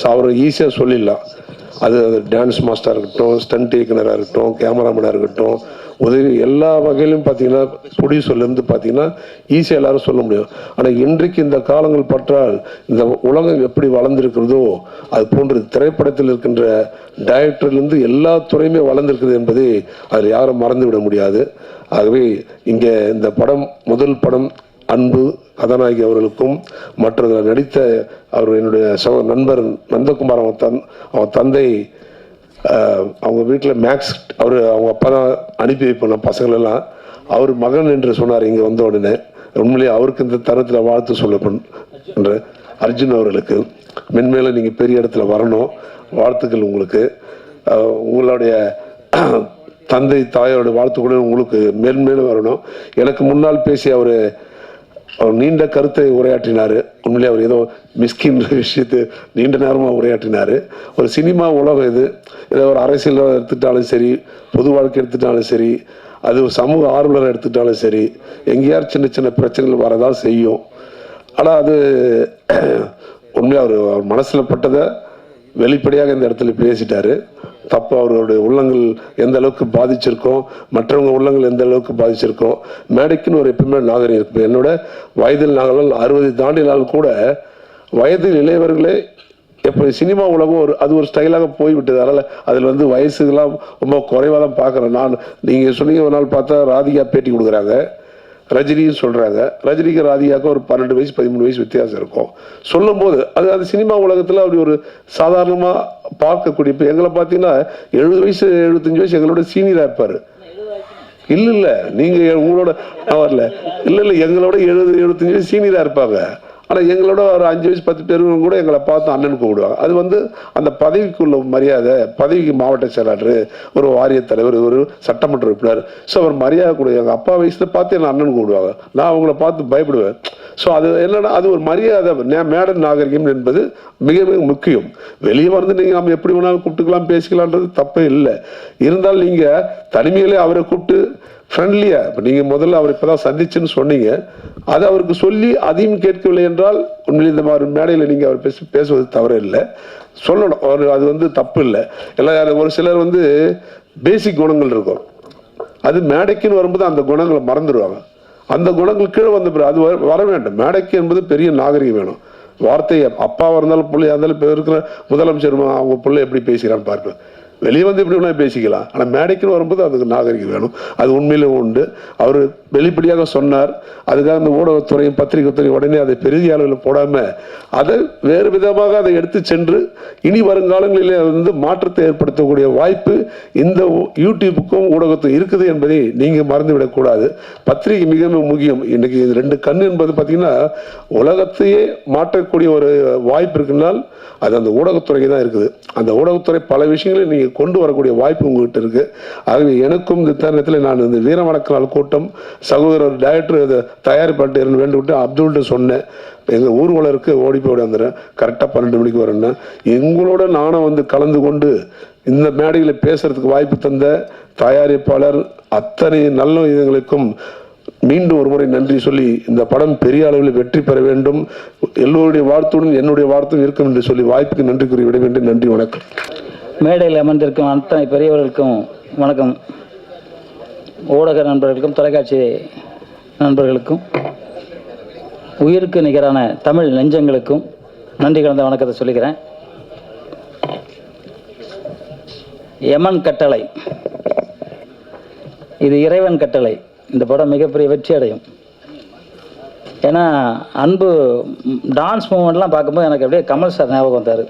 ஸோ அவர் ஈஸியாக சொல்லிடலாம். அது டான்ஸ் மாஸ்டராக இருக்கட்டும், ஸ்டண்ட் இயக்குனராக இருக்கட்டும், கேமராமேனாக இருக்கட்டும், உதவி எல்லா வகையிலும் பார்த்தீங்கன்னா ப்ரொடியூசர்லேருந்து பார்த்தீங்கன்னா ஈஸியாக எல்லாரும் சொல்ல முடியும். ஆனால் இன்றைக்கு இந்த காலங்கள் பற்றால் இந்த உலகம் எப்படி வளர்ந்துருக்கிறதோ அது போன்று திரைப்படத்தில் இருக்கின்ற டைரக்டர்லேருந்து எல்லா துறையுமே வளர்ந்துருக்குது என்பதை அதில் யாரும் மறந்து விட முடியாது. ஆகவே இங்கே இந்த படம் முதல் படம் அன்பு கதாநாயகி அவர்களுக்கும் மற்ற நடித்த அவர் என்னுடைய நண்பர் நந்தகுமார் அவன் தந்தை அவங்க வீட்டில் மேக்ஸ் அவங்க அப்பா தான் அனுப்பி வைப்போம் பசங்களெல்லாம். அவர் மகன் என்று சொன்னார் இங்கே வந்த உடனே. உண்மையிலேயே அவருக்கு இந்த தருணத்தில் வாழ்த்து சொல்ல அர்ஜுன் அவர்களுக்கு மென்மேலும் நீங்கள் பெரிய இடத்துல வரணும். வாழ்த்துக்கள் உங்களுக்கு. உங்களுடைய தந்தை தாயோட வாழ்த்து கூட உங்களுக்கு மேன்மேலும் வரணும். எனக்கு முன்னால் பேசி அவர் நீண்ட கருத்தை உரையாற்றினார். உண்மையிலே அவர் ஏதோ மிஸ்கின் விஷயத்தை நீண்ட நேரமாக உரையாற்றினார். ஒரு சினிமா உலகம் இது. ஏதோ ஒரு அரசியல் எடுத்துட்டாலும் சரி, பொது வாழ்க்கை எடுத்துட்டாலும் சரி, அது சமூக ஆர்வலரை எடுத்துட்டாலும் சரி, எங்கேயாவது சின்ன சின்ன பிரச்சனைகள் வரதான் செய்யும். ஆனால் அது உண்மையாக அவர் மனசில் பட்டதை வெளிப்படையாக இந்த இடத்துல பேசிட்டாரு. தப்பு அவர்களுடைய உள்ளங்கள் எந்த அளவுக்கு பாதிச்சிருக்கோம், மற்றவங்க உள்ளங்கள் எந்த அளவுக்கு பாதிச்சிருக்கோம். மேடைக்குன்னு ஒரு எப்பவுமே நாகரிகம் இருக்கு. என்னோட வயதில் நாங்கள் 60 தாண்டினால் கூட வயதில் இளையவர்களே எப்போ சினிமா உலகம் அது ஒரு ஸ்டைலாக போய்விட்டது. அதனால் அதில் வயசுகள்லாம் ரொம்ப குறைவாக தான் பார்க்குறேன். நீங்கள் சொன்னீங்க ஒரு நாள் பார்த்தா ராதிகா பேட்டி கொடுக்குறாங்க, ரஜினின்னு சொல்கிறாங்க. ரஜினிக்கு ராதிகாவுக்கு ஒரு 12 வயசு 13 வயசு வித்தியாசம் இருக்கும். சொல்லும் போது அது சினிமா உலகத்தில் அப்படி ஒரு சாதாரணமாக பார்க்கக்கூடிய. இப்போ எங்களை பார்த்தீங்கன்னா 70 வயசு 75 வயசு எங்களோட சீனியராக இருப்பார். இல்லை நீங்கள் உங்களோட வரல, இல்லை எங்களோட 70 75 வயசு சீனியராக இருப்பாங்க. ஆனால் எங்களோட ஒரு 5 வயசு 10 பேர் கூட எங்களை பார்த்து அண்ணன் கூப்பிடுவாங்க. அது அந்த பதவிக்குள்ள மரியாதை. பதவிக்கு மாவட்ட செயலாளர், ஒரு வாரிய தலைவர், ஒரு சட்டமன்ற உறுப்பினர். ஸோ அவர் மரியாதை கூட எங்கள் அப்பா வயசில் பார்த்து என்ன அண்ணன் கூப்பிடுவாங்க. நான் அவங்கள பார்த்து பயப்படுவேன். ஸோ அது என்னன்னா அது ஒரு மரியாதை. மேடை நாகரிகம் என்பது மிக மிக முக்கியம். வெளியே நீங்கள் நம்ம எப்படி வேணாலும் கூப்பிட்டுக்கலாம், பேசிக்கலான்றது தப்பே இல்லை. இருந்தாலும் நீங்கள் தனிமையிலே அவரை கூப்பிட்டு ஃப்ரெண்ட்லியா, இப்போ நீங்கள் முதல்ல அவர் இப்போ தான் சந்திச்சுன்னு சொன்னீங்க, அதை அவருக்கு சொல்லி அதையும் கேட்கவில்லை என்றால் உண்மையில் இந்த மாதிரி மேடையில் நீங்கள் அவர் பேசுவது தவறு இல்லை, சொல்லணும். அது தப்பு இல்லை. எல்லாம் ஒரு சிலர் பேசிக் குணங்கள் இருக்கும். அது மேடைக்குன்னு வரும்போது அந்த குணங்களை மறந்துடுவாங்க. அந்த குணங்கள் கீழே வந்த பிறகு அது வர வேண்டும். மேடைக்கு என்பது பெரிய நாகரிகம் வேணும். வார்த்தையை அப்பாவாக இருந்தாலும் பிள்ளையாக இருந்தாலும் இப்போ இருக்கிற முதலமைச்சர் அவங்க பிள்ளை எப்படி பேசுகிறான்னு பார்ப்பேன். வெளியே இப்படி ஒன்றா பேசிக்கலாம். ஆனால் மேடைக்குன்னு வரும்போது அதுக்கு நாகரிகம் வேணும். அது உண்மையிலே உண்டு. அவர் வெளிப்படையாக சொன்னார். அதுக்காக அந்த ஊடகத்துறையும் பத்திரிகை துறையும் உடனே அதை பெரிய அளவில் போடாமல் அதை வேறு விதமாக அதை எடுத்து சென்று இனி வருங்காலங்களிலே மாற்றத்தை ஏற்படுத்தக்கூடிய வாய்ப்பு இந்த யூடியூப்புக்கும் ஊடகத்துக்கும் இருக்குது என்பதை நீங்கள் மறந்துவிடக்கூடாது. பத்திரிகை மிக முக்கியம். இன்னைக்கு 2 கண் என்பது பார்த்தீங்கன்னா உலகத்தையே மாற்றக்கூடிய ஒரு வாய்ப்பு இருக்குனால் அது அந்த ஊடகத்துறைக்கு தான் இருக்குது. அந்த ஊடகத்துறை பல விஷயங்களை நீங்கள் கொண்டு வரக்கூடிய வாய்ப்பு உங்ககிட்ட இருக்கு. ஆகவே எனக்கும் இந்த தருணத்தில் நான் இந்த வீர வணக்க நாள் கூட்டம் சகோதரர் டைரக்டர் தயாரிப்பாட்டு வேண்டுவிட்டு அப்துல்கிட்ட சொன்னேன். எங்கள் ஊர்வலருக்கு ஓடி போய் வந்துடுறேன், கரெக்டாக 12 மணிக்கு வரேன்னா எங்களோட நானும் கலந்து கொண்டு இந்த மேடையில் பேசுறதுக்கு வாய்ப்பு தந்த தயாரிப்பாளர் அத்தனை நல்ல இதுங்களுக்கும் மீண்டும் ஒரு முறை நன்றி சொல்லி இந்த படம் பெரிய அளவில் வெற்றி பெற வேண்டும், எல்லோருடைய வாழ்த்துடன் என்னுடைய வாழ்த்தும் இருக்கும் என்று சொல்லி வாய்ப்புக்கு நன்றி கூறி விட வேண்டும். நன்றி, வணக்கம். மேடையில் அமர்ந்திருக்கும் அத்தனை பெரியவர்களுக்கும் வணக்கம். ஊடக நண்பர்களுக்கும் தொலைக்காட்சி நண்பர்களுக்கும் உயிருக்கு நிகரான தமிழ் நெஞ்சங்களுக்கும் நன்றி கலந்த வணக்கத்தை சொல்லிக்கிறேன். யமன் கட்டளை, இது இறைவன் கட்டளை. இந்த படம் மிகப்பெரிய வெற்றி அடையும். ஏன்னா அன்பு டான்ஸ் மூமெண்ட்லாம் பார்க்கும்போது எனக்கு அப்படியே கமல் சார் ஞாபகம் வந்தார்.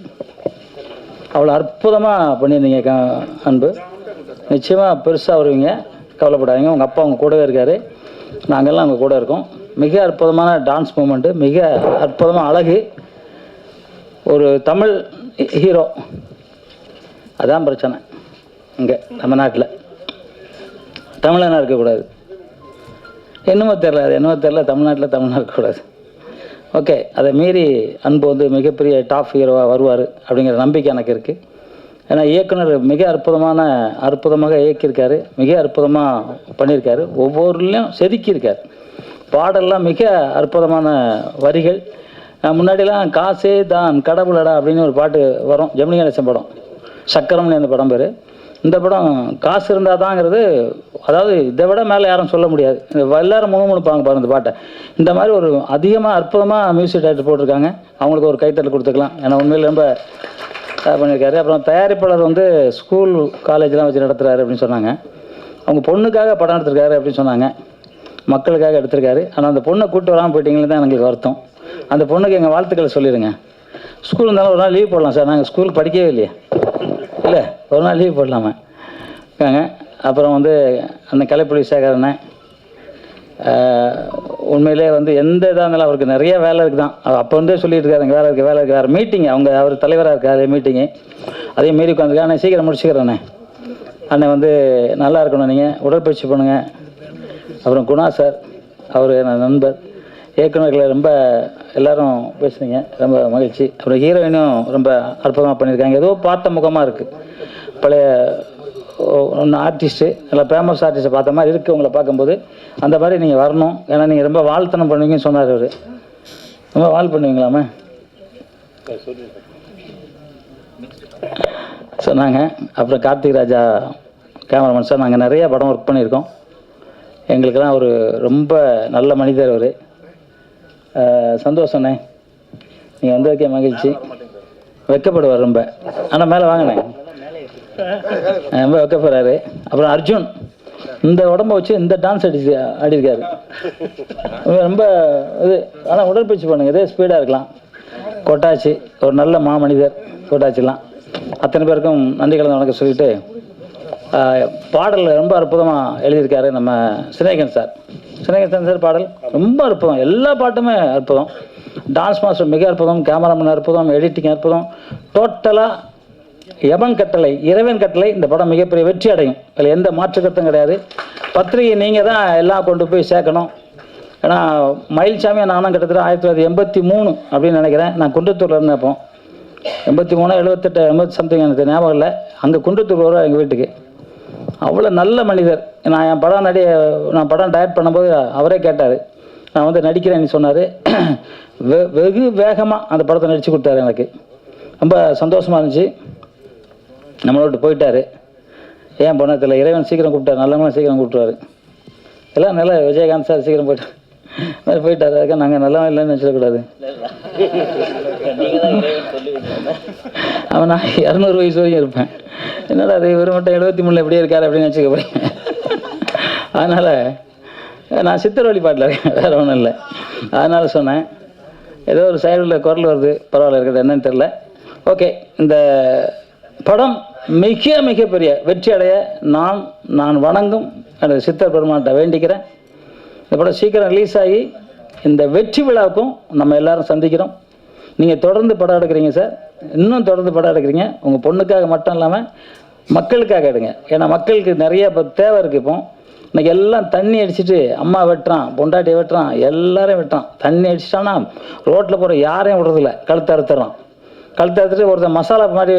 அவ்வளோ அற்புதமாக பண்ணியிருந்தீங்க அன்பு. நிச்சயமாக பெருசாக வருவீங்க, கவலைப்படாதீங்க. உங்கள் அப்பா அவங்க கூடவே இருக்கார், நாங்கள்லாம் அவங்க கூட இருக்கோம். மிக அற்புதமான டான்ஸ் மூமெண்ட்டு, மிக அற்புதமாக அழகு. ஒரு தமிழ் ஹீரோ, அதான் பிரச்சனை இங்கே தமிழ்நாட்டில். தமிழனா இருக்கக்கூடாது, என்னமோ தெரில தமிழ்நாட்டில் தமிழனா இருக்கக்கூடாது. ஓகே, அதை மீறி அன்பு வந்து மிகப்பெரிய டாப் ஹீரோவாக வருவார் அப்படிங்கிற நம்பிக்கை எனக்கு இருக்குது. ஏன்னா இயக்குனர் மிக அற்புதமாக இயக்கியிருக்காரு, மிக அற்புதமாக பண்ணியிருக்காரு, ஒவ்வொருலையும் செதுக்கியிருக்கார். பாடல்லாம் மிக அற்புதமான வரிகள். முன்னாடிலாம் காசே தான் கடவுளடா அப்படின்னு ஒரு பாட்டு வரும், ஜெமினி கணேசன் படம், சக்கரம்னு அந்த படம் பேர். இந்த படம் காசு இருந்தால் தாங்கிறது, அதாவது இதை விட மேலே யாரும் சொல்ல முடியாது. எல்லாரும் முணுமுணுப்பாங்க பாருங்க இந்த பாட்டை. இந்த மாதிரி ஒரு அதிகமாக அற்புதமாக மியூசிக் டைரக்டர் போட்டிருக்காங்க, அவங்களுக்கு ஒரு கைத்தட்டல் கொடுத்துக்கலாம். ஏன்னா உண்மையில் ரொம்ப பண்ணியிருக்காரு. அப்புறம் தயாரிப்பாளர் வந்து ஸ்கூல் காலேஜ்லாம் வச்சு நடத்துகிறாரு அப்படின்னு சொன்னாங்க. அவங்க பொண்ணுக்காக படம் எடுத்திருக்காரு அப்படின்னு சொன்னாங்க, மக்களுக்காக எடுத்திருக்காரு. ஆனால் அந்த பொண்ணை கூப்பிட்டு வராமல் போயிட்டீங்களே தான் எங்களுக்கு வருத்தம். அந்த பொண்ணுக்கு எங்கள் வாழ்த்துக்களை சொல்லிடுங்க. ஸ்கூல் இருந்தாலும் ஒரு நாள் லீவ் போடலாம் சார், நாங்கள் ஸ்கூலுக்கு படிக்கவே இல்லையே, இல்லை ஒரு நாள் லீவ் போடலாமா இருக்காங்க. அப்புறம் வந்து அந்த கலைப்புலி சேகரனை உண்மையிலே வந்து எந்த இதாக இருந்தாலும் அவருக்கு நிறைய வேலை இருக்குது தான். அப்போ வந்து சொல்லிட்டு இருக்காரு, வேலை இருக்குது வேறு மீட்டிங், அவர் தலைவராக இருக்காரு மீட்டிங்கு, அதையும் மீறி உட்காந்துருக்கேன். அண்ணன் சீக்கிரம் முடிச்சுக்கிறேண்ணே, அண்ணன் வந்து நல்லா இருக்கணும், நீங்கள் உடற்பயிற்சி பண்ணுங்கள். அப்புறம் குணா சார், அவர் என் நண்பர், இயக்குநர்களை ரொம்ப எல்லாரும் பேசுனீங்க, ரொம்ப மகிழ்ச்சி. அப்புறம் ஹீரோயினும் ரொம்ப அற்புதமாக பண்ணியிருக்காங்க, ஏதோ பார்த்த முகமாக இருக்குது. பழைய ஒன்று ஆர்டிஸ்ட்டு, நல்லா ஃபேமஸ் ஆர்டிஸ்ட்டை பார்த்த மாதிரி இருக்குது உங்களை பார்க்கும்போது. அந்த மாதிரி நீங்கள் வரணும், ஏன்னா நீங்கள் ரொம்ப வாழ்த்தனம் பண்ணுவீங்கன்னு சொன்னார் அவர். ரொம்ப வாழ் பண்ணுவீங்களாமே சொன்னாங்க. அப்புறம் கார்த்திக் ராஜா கேமராமேன் சார், நாங்கள் நிறைய படம் ஒர்க் பண்ணியிருக்கோம். எங்களுக்கெல்லாம் ஒரு ரொம்ப நல்ல மனிதர் அவர். சந்தோஷண்ணே, நீங்கள் வந்ததுக்கே மகிழ்ச்சி. வெக்கப்படுவார் ரொம்ப, ஆனால் மேலே வாங்கினேன், ரொம்ப வெக்கப்படுறாரு. அப்புறம் அர்ஜுன் இந்த உடம்பை வச்சு இந்த டான்ஸ் ஆடிருக்காரு, ரொம்ப இது. ஆனால் உடற்பயிற்சி பண்ணுங்க, இதே ஸ்பீடாக இருக்கலாம். கொட்டாச்சி ஒரு நல்ல மாமனிதர், கொட்டாச்சிலாம் அத்தனை பேருக்கும் நன்றி கலந்து வணக்கம் சொல்லிட்டு, பாடல் ரொம்ப அற்புதமாக எழுதியிருக்காரு நம்ம சினேகன் சார் பாடல் ரொம்ப அற்புதம், எல்லா பாட்டுமே அற்புதம். டான்ஸ் மாஸ்டர் மிக அற்புதம், கேமராமேன் அற்புதம், எடிட்டிங் அற்புதம். டோட்டலாக இறைவன் கட்டளை இந்த படம் மிகப்பெரிய வெற்றி அடையும், அதில் எந்த மாற்று கருத்தும் கிடையாது. பத்திரிகை நீங்கள் தான் எல்லாம் கொண்டு போய் சேர்க்கணும். ஏன்னா மயில்சாமியை நானும் கிட்டத்தட்ட 1983 அப்படின்னு நினைக்கிறேன், நான் குன்றத்தூரில் இருந்தேன். அப்போ 83 78 80 சம்திங் எனக்கு ஞாபகம் இல்லை. அங்கே குன்றத்தூர் வருவார் எங்கள் வீட்டுக்கு, அவ்வளோ நல்ல மனிதர். நான் படம் டைரக்ட் பண்ணும்போது அவரே கேட்டார், நான் வந்து நடிக்கிறேன்னு சொன்னார். வெகு வேகமாக அந்த படத்தை நடித்து கொடுத்தாரு, எனக்கு ரொம்ப சந்தோஷமாக இருந்துச்சு. நம்மளோட்டு போயிட்டார், ஏன் போனால் தெரியல. இறைவன் சீக்கிரம் கூப்பிட்டார், நல்லவங்களும் சீக்கிரம் கூப்பிட்டுருவாரு. எல்லாம் நல்லா விஜயகாந்த் சார் சீக்கிரம் போயிட்டார். அதுக்காக நாங்கள் நல்லவன் இல்லைன்னு நினச்சிடக்கூடாது. அவன் நான் 200 வயசு வரைக்கும் இருப்பேன், என்னடா அது இவர் மட்டும் 73 எப்படியே இருக்காரு அப்படின்னு நினச்சிக்க போகிறேன். அதனால் நான் சித்தர் வழிபாட்டில் இருக்கேன், வேறு ஒன்றும் இல்லை. அதனால் சொன்னேன், ஏதோ ஒரு சைடில் குரல் வருது, பரவாயில்ல இருக்கிறது என்னன்னு தெரில. ஓகே, இந்த படம் மிகப்பெரிய வெற்றி அடைய நான் வணங்கும் எனது சித்தர் பெருமான்கிட்ட வேண்டிக்கிறேன். இந்த படம் சீக்கிரம் ரிலீஸ் ஆகி இந்த வெற்றி விழாவுக்கும் நம்ம எல்லாரும் சந்திக்கிறோம். நீங்கள் தொடர்ந்து படம் எடுக்கிறீங்க சார், இன்னும் தொடர்ந்து படம் எடுக்கிறீங்க. உங்கள் பொண்ணுக்காக மட்டும் இல்லாமல் மக்களுக்காக எடுங்க. ஏன்னா மக்களுக்கு நிறைய இப்போ தேவை இருக்குது. இப்போ இன்றைக்கி எல்லாம் தண்ணி அடிச்சுட்டு அம்மா வெட்டுறான், பொண்டாட்டியை வெட்டுறான், எல்லாரையும் வெட்டுறான். தண்ணி அடிச்சிட்டான்னா ரோட்டில் போகிற யாரையும் விடுறதில்ல, கழுத்தை அறுத்துட்டு ஒருத்தர் மசாலா மாதிரி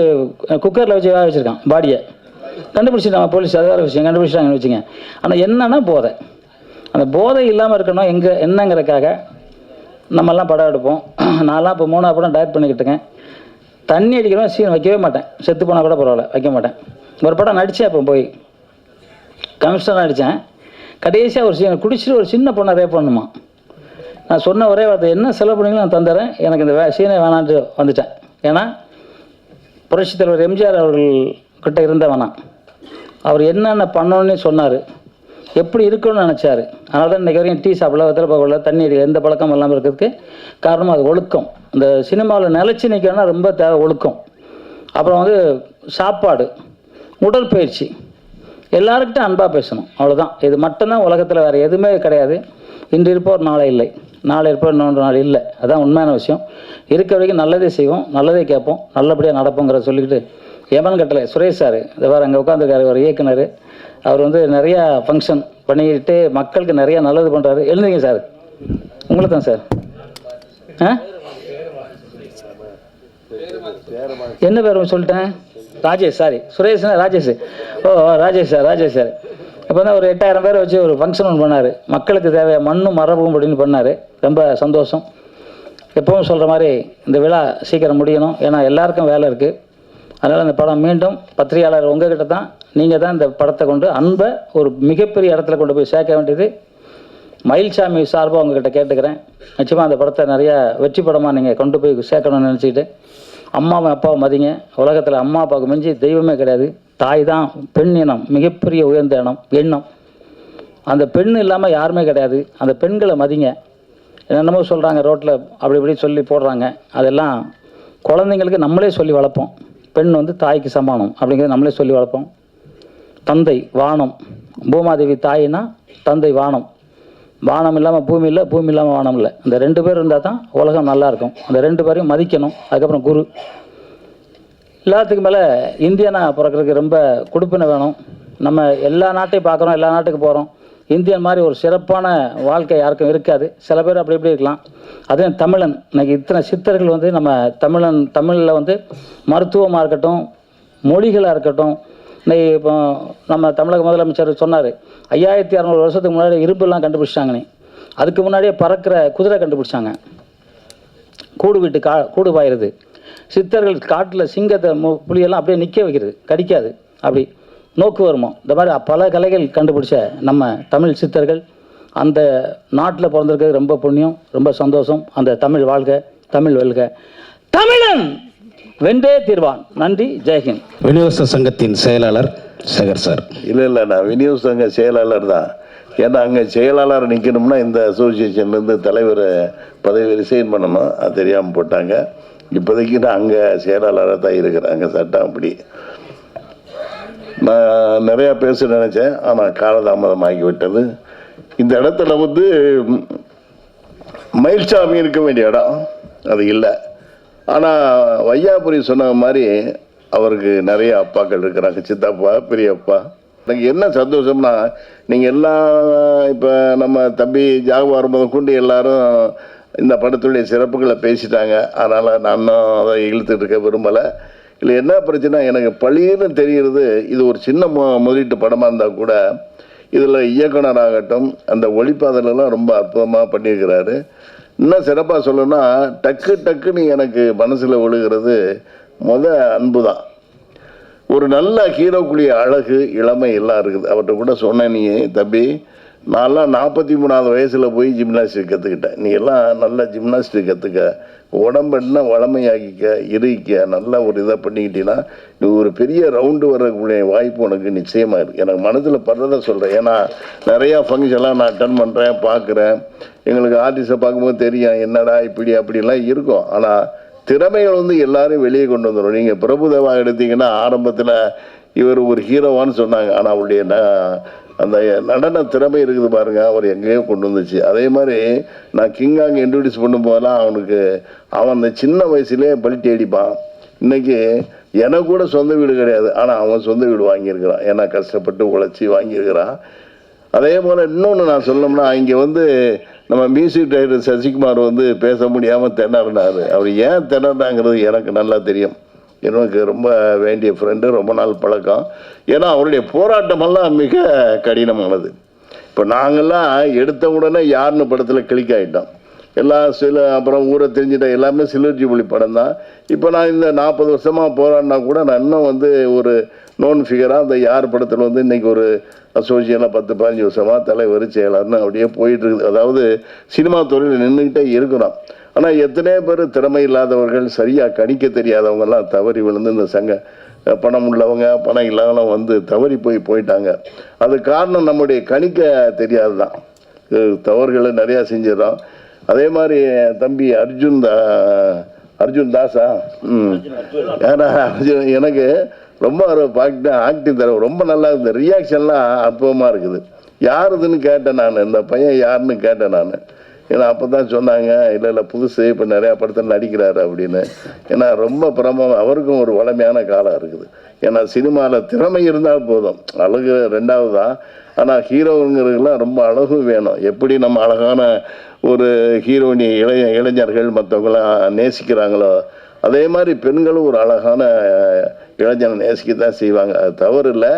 குக்கரில் வச்சு வேக வச்சுருக்கான் பாடியை. கண்டுபிடிச்சிட்டாங்க போலீஸ், அது வேறு விஷயம், கண்டுபிடிச்சிட்டாங்கன்னு வச்சுங்க. ஆனால் என்னன்னா போதை, அந்த போதை இல்லாமல் இருக்கணும் என்னங்கிறதுக்காக நம்மெல்லாம் படம் எடுப்போம். நான்லாம் இப்போ 3ஆவது படம் டைரக்ட் பண்ணிக்கிட்டுங்க. தண்ணி அடிக்கிறவன் சீன் வைக்கவே மாட்டேன், செத்து போனால் கூட பரவாயில்ல, வைக்க மாட்டேன். ஒரு படம் நடித்தேன், இப்போ போய் கமிஷனர் நடித்தேன். கடைசியாக ஒரு சீனை குடிச்சிட்டு ஒரு சின்ன பொண்ணை ரேப் பண்ணுமா. நான் சொன்ன ஒரே வார்த்தை, என்ன செலவு பண்ணீங்களோ நான் தந்துடுறேன், எனக்கு இந்த சீனை வேணான்ட்டு வந்துட்டேன். ஏன்னா புரட்சித் தலைவர் எம்ஜிஆர் அவர்கள்கிட்ட இருந்தவனா, அவர் என்னென்ன பண்ணணும்னு சொன்னார், எப்படி இருக்கணும்னு நினச்சாரு. அதனால தான் இன்றைக்கி வரைக்கும் டீ சாப்பிடல, வெத்தலை போகல, தண்ணி அடிக்கல, எந்த பழக்கம் இல்லாமல் இருக்கிறதுக்கு காரணம் அது ஒழுக்கம். இந்த சினிமாவில் நிலச்சி நிற்கணும்னா ரொம்ப தேவை ஒழுக்கம். அப்புறம் வந்து சாப்பாடு, உடற்பயிற்சி, எல்லாருக்கிட்டும் அன்பாக பேசணும், அவ்வளோதான். இது மட்டும்தான் உலகத்தில் வேறு எதுவுமே கிடையாது. இன்று இருப்போர் நாளை இல்லை. நாளை இருப்போம், இன்னொன்று நாள் இல்லை. அதான் உண்மையான விஷயம். இருக்க வரைக்கும் நல்லதே செய்வோம், நல்லதே கேட்போம், நல்லபடியாக நடப்போங்கிற சொல்லிக்கிட்டு எமன் கட்டளை சுரேஷ் சார் இந்த வாரம் அங்கே உட்காந்துருக்காரு, ஒரு இயக்குனர். அவர் வந்து நிறையா ஃபங்க்ஷன் பண்ணிக்கிட்டு மக்களுக்கு நிறையா நல்லது பண்ணுறாரு. எழுந்துங்க சார், உங்களுக்கு தான் சார். என்ன பேர் சொல்லிட்டேன்? ராஜேஷ், சாரி சுரேஷ்னா ராஜேஷ். ஓ ராஜேஷ் சார் இப்போ தான் ஒரு 8000 பேரை வச்சு ஒரு ஃபங்க்ஷன் ஒன்று பண்ணார். மக்களுக்கு தேவையான மண்ணும் மரபும் அப்படின்னு பண்ணார். ரொம்ப சந்தோஷம். எப்பவும் சொல்கிற மாதிரி இந்த விழா சீக்கிரம் முடியணும், ஏன்னா எல்லாருக்கும் வேலை இருக்குது. அதனால் இந்த படம் மீண்டும் பத்திரிகையாளர் உங்ககிட்ட தான், நீங்கள் தான் இந்த படத்தை கொண்டு அன்பை ஒரு மிகப்பெரிய இடத்துல கொண்டு போய் சேர்க்க வேண்டியது. மயில்சாமி சார்பாக உங்ககிட்ட கேட்டுக்கிறேன். நிச்சயமாக அந்த படத்தை நிறையா வெற்றி படமாக நீங்கள் கொண்டு போய் சேர்க்கணும்னு நினச்சிக்கிட்டு, அம்மாவும் அப்பாவும் மதிங்க. உலகத்தில் அம்மா அப்பாவுக்கு மிஞ்சி தெய்வமே கிடையாது. தாய் தான் பெண் இனம், மிகப்பெரிய உயர்ந்த எண்ணம். அந்த பெண் இல்லாமல் யாருமே கிடையாது. அந்த பெண்களை மதிங்க. என்னென்னமோ சொல்கிறாங்க ரோட்டில், அப்படி இப்படி சொல்லி போடுறாங்க. அதெல்லாம் குழந்தைங்களுக்கு நம்மளே சொல்லி வளர்ப்போம். பெண் வந்து தாய்க்கு சமானம் அப்படிங்கிறத நம்மளே சொல்லி வளர்ப்போம். தந்தை வானம், பூமாதேவி தாயினா தந்தை வானம். வானம் இல்லாமல் பூமி இல்லை, பூமி இல்லாமல் வானம் இல்லை. இந்த 2 பேர் இருந்தால் தான் உலகம் நல்லாயிருக்கும். அந்த 2 பேரையும் மதிக்கணும். அதுக்கப்புறம் குரு. எல்லாத்துக்கு மேலே இந்தியனா பிறக்கிறதுக்கு ரொம்ப கொடுப்பினை வேணும். நம்ம எல்லா நாட்டையும் பார்க்குறோம், எல்லா நாட்டுக்கு போகிறோம். இந்தியன் மாதிரி ஒரு சிறப்பான வாழ்க்கை யாருக்கும் இருக்காது. சில பேர் அப்படி இப்படி இருக்கலாம். அதே தமிழன், இன்னைக்கு இத்தனை சித்தர்கள் வந்து நம்ம தமிழில் வந்து மருத்துவமாக இருக்கட்டும், மொழிகளாக இருக்கட்டும். இன்னைக்கு இப்போ நம்ம தமிழக முதலமைச்சர் சொன்னார், 5600 வருஷத்துக்கு முன்னாடி இரும்பெல்லாம் கண்டுபிடிச்சாங்கன்னு. அதுக்கு முன்னாடியே பறக்கிற குதிரை கண்டுபிடிச்சாங்க. கூடு விட்டு கூடு பாயிருது. சித்தர்கள் காட்டில் சிங்கத்தை புலியெல்லாம் அப்படியே நிற்க வைக்கிறது, கடிக்காது, அப்படி நோக்கு வருமோ. இந்த மாதிரி பல கலைகள் கண்டுபிடிச்ச நம்ம தமிழ் சித்தர்கள் அந்த நாட்டில் பிறந்திருக்கிறது ரொம்ப புண்ணியம், ரொம்ப சந்தோஷம். அந்த தமிழ் வாழ்க, தமிழ் வெல்க, தமிழன் வென்றே தீர்வான். நன்றி, ஜெய்ஹிந்த். விநியோக சங்கத்தின் செயலாளர் சேகர் சார். இல்லை நான் விநியோக சங்க செயலாளர் தான். ஏன்னா அங்கே செயலாளர் நிற்கணும்னா இந்த அசோசியேஷன்லேருந்து தலைவர் பதவி ரிசைன் பண்ணணும். அது தெரியாமல் போட்டாங்க. இப்போதைக்கு நான் அங்கே செயலாளராக தான் இருக்கிறேன். அங்கே சட்டம் அப்படி. நான் நிறையா பேச நினச்சேன், ஆனால் காலதாமதம் ஆகிவிட்டது. இந்த இடத்துல வந்து மயில்சாமி இருக்க வேண்டிய இடம் அது இல்லை. ஆனால் வையாபுரி சொன்ன மாதிரி அவருக்கு நிறைய அப்பாக்கள் இருக்கிறாங்க, சித்தப்பா, பெரியப்பா. எனக்கு என்ன சந்தோஷம்னா, நீங்கள் எல்லாம் இப்போ நம்ம தம்பி ஜாகுவார் முதல் கொண்டு எல்லாரும் இந்த படத்துடைய சிறப்புகளை பேசிட்டாங்க. அதனால் நானும் அதை இழுத்துட்டு இருக்க விரும்பலை. இல்லை என்ன பிரச்சனை, எனக்கு பழின்னு தெரிகிறது. இது ஒரு சின்ன முதலீட்டு படமாக இருந்தால் கூட இதில் இயக்குனராகட்டும் அந்த ஒளிப்பாதலாம் ரொம்ப அற்புதமாக பண்ணியிருக்கிறாரு. இன்னும் சிறப்பாக சொல்லணும்னா, டக்குன்னு எனக்கு மனசில் விழுகிறது அன்பு தான். ஒரு நல்ல ஹீரோக்குரிய அழகு, இளமை எல்லாம் இருக்குது. அவர்கிட்ட கூட சொன்னேன், நீ தம்பி நான்லாம் 43வது வயசில் போய் ஜிம்னாஸ்டிக் கற்றுக்கிட்டேன். நீ எல்லாம் நல்ல ஜிம்னாஸ்டிக் கற்றுக்க, உடம்புன்னா வளமையாகிக்க, இருக்க, நல்லா ஒரு இதை பண்ணிக்கிட்டீங்கன்னா நீ ஒரு பெரிய ரவுண்டு வரக்கூடிய வாய்ப்பு உனக்கு நிச்சயமாக இருக்குது. எனக்கு மனதில் படுறதை சொல்கிறேன். ஏன்னா நிறையா ஃபங்க்ஷன்லாம் நான் அட்டன் பண்ணுறேன், பார்க்குறேன். எங்களுக்கு ஆர்டிஸ்ட்டை பார்க்கும்போது தெரியும் என்னடா இப்படி அப்படிலாம் இருக்கும். ஆனால் திறமைகள் வந்து எல்லாரும் வெளியே கொண்டு வந்துடும். நீங்கள் பிரபுதேவா எடுத்தீங்கன்னா ஆரம்பத்தில் இவர் ஒரு ஹீரோவான்னு சொன்னாங்க. ஆனால் அவருடைய அந்த நடன திறமை இருக்குது பாருங்க, அவர் எங்கேயோ கொண்டு வந்துச்சு. அதே மாதிரி நான் கிங்காங் இன்ட்ரடியூஸ் பண்ணும்போதெல்லாம் அவன் அந்த சின்ன வயசுலேயே பல்ட்டி அடிப்பான். இன்றைக்கி எனக்கு கூட சொந்த வீடு கிடையாது, ஆனால் அவன் சொந்த வீடு வாங்கியிருக்கிறான். ஏன்னா கஷ்டப்பட்டு உழைச்சி வாங்கியிருக்கிறான். அதே போல் இன்னொன்று நான் சொல்லணும்னா, இங்கே வந்து நம்ம மியூசிக் டைரக்டர் சசிகுமார் வந்து பேச முடியாமல் திணறினார். அவர் ஏன் திணறினாங்கிறது எனக்கு நல்லா தெரியும். எனக்கு ரொம்ப வேண்டிய ஃப்ரெண்டு, ரொம்ப நாள் பழக்கம். ஏன்னா அவருடைய போராட்டமெல்லாம் மிக கடினமானது. இப்போ நாங்கள்லாம் எடுத்த உடனே யாருன்னு படத்தில் கிளிக் ஆகிட்டோம். எல்லாம் அப்புறம் ஊரை தெரிஞ்சிட்டேன். எல்லாமே சில்வர் மொழி படம் தான். இப்போ நான் இந்த 40 வருஷமாக போராடினா கூட நான் இன்னும் வந்து ஒரு நோன் ஃபிகராக அந்த யார் படத்தில் வந்து இன்றைக்கி ஒரு அசோசியேஷனாக 10-15 வருஷமாக தலைவர் செயலாளர்னு அப்படியே போயிட்டுருக்குது. அதாவது சினிமா துறையில் நின்றுக்கிட்டே இருக்கிறோம். ஆனால் எத்தனையோ பேர் திறமை இல்லாதவர்கள், சரியாக கணிக்க தெரியாதவங்கெல்லாம் தவறி விழுந்து இந்த சங்க பணம் உள்ளவங்க பணம் இல்லாதவங்க வந்து தவறி போயிட்டாங்க. அது காரணம் நம்முடைய கணிக்க தெரியாது தான். தவறுகளை நிறையா செஞ்சிடறோம். அதே மாதிரி தம்பி அர்ஜுன் தாஸா, ஏன்னா எனக்கு ரொம்ப ஆக்டிங் தர ரொம்ப நல்லா இருக்குது. ரியாக்ஷன்லாம் அற்புதமாக இருக்குது. யாருதுன்னு கேட்டேன் நான், இந்த பையன் யாருன்னு கேட்டேன் நான். ஏன்னா அப்போ தான் சொன்னாங்க இல்லை புதுசு இப்போ நிறையா படத்தில் நடிக்கிறாரு அப்படின்னு. ஏன்னா ரொம்ப அவருக்கும் ஒரு வளமையான காலம் இருக்குது. ஏன்னா சினிமாவில் திறமை இருந்தால் போதும், அழகு ரெண்டாவது தான். ஆனால் ஹீரோங்கிறதுலாம் ரொம்ப அழகும் வேணும். எப்படி நம்ம அழகான ஒரு ஹீரோயினி இளைஞர்கள் மற்றவங்களாம் நேசிக்கிறாங்களோ அதே மாதிரி பெண்களும் ஒரு அழகான இளைஞனை நேசிக்க தான் செய்வாங்க. அது தவறு இல்லை.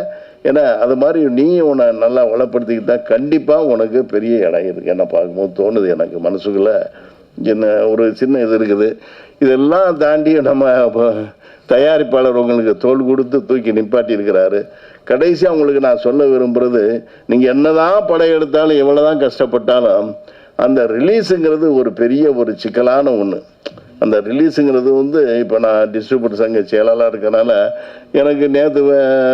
ஏன்னா அது மாதிரி நீயும் உன்னை நல்லா வளப்படுத்திக்கிட்டா கண்டிப்பாக உனக்கு பெரிய இடம் இருக்குது. என்ன பார்க்கும்போது தோணுது எனக்கு மனசுக்குள்ளே என்ன ஒரு சின்ன இது இருக்குது. இதெல்லாம் தாண்டி நம்ம தயாரிப்பாளர் உங்களுக்கு தோள் கொடுத்து தூக்கி நிப்பாட்டி இருக்கிறாரு. கடைசியாக உங்களுக்கு நான் சொல்ல விரும்புகிறது, நீங்கள் என்னதான் படம் எடுத்தாலும் எவ்வளோ தான் கஷ்டப்பட்டாலும் அந்த ரிலீஸுங்கிறது ஒரு பெரிய ஒரு சிக்கலான ஒன்று. அந்த ரிலீஸுங்கிறது இப்போ நான் டிஸ்ட்ரிபியூட்டர் சங்க செயலாளராக இருக்கனால எனக்கு நேற்று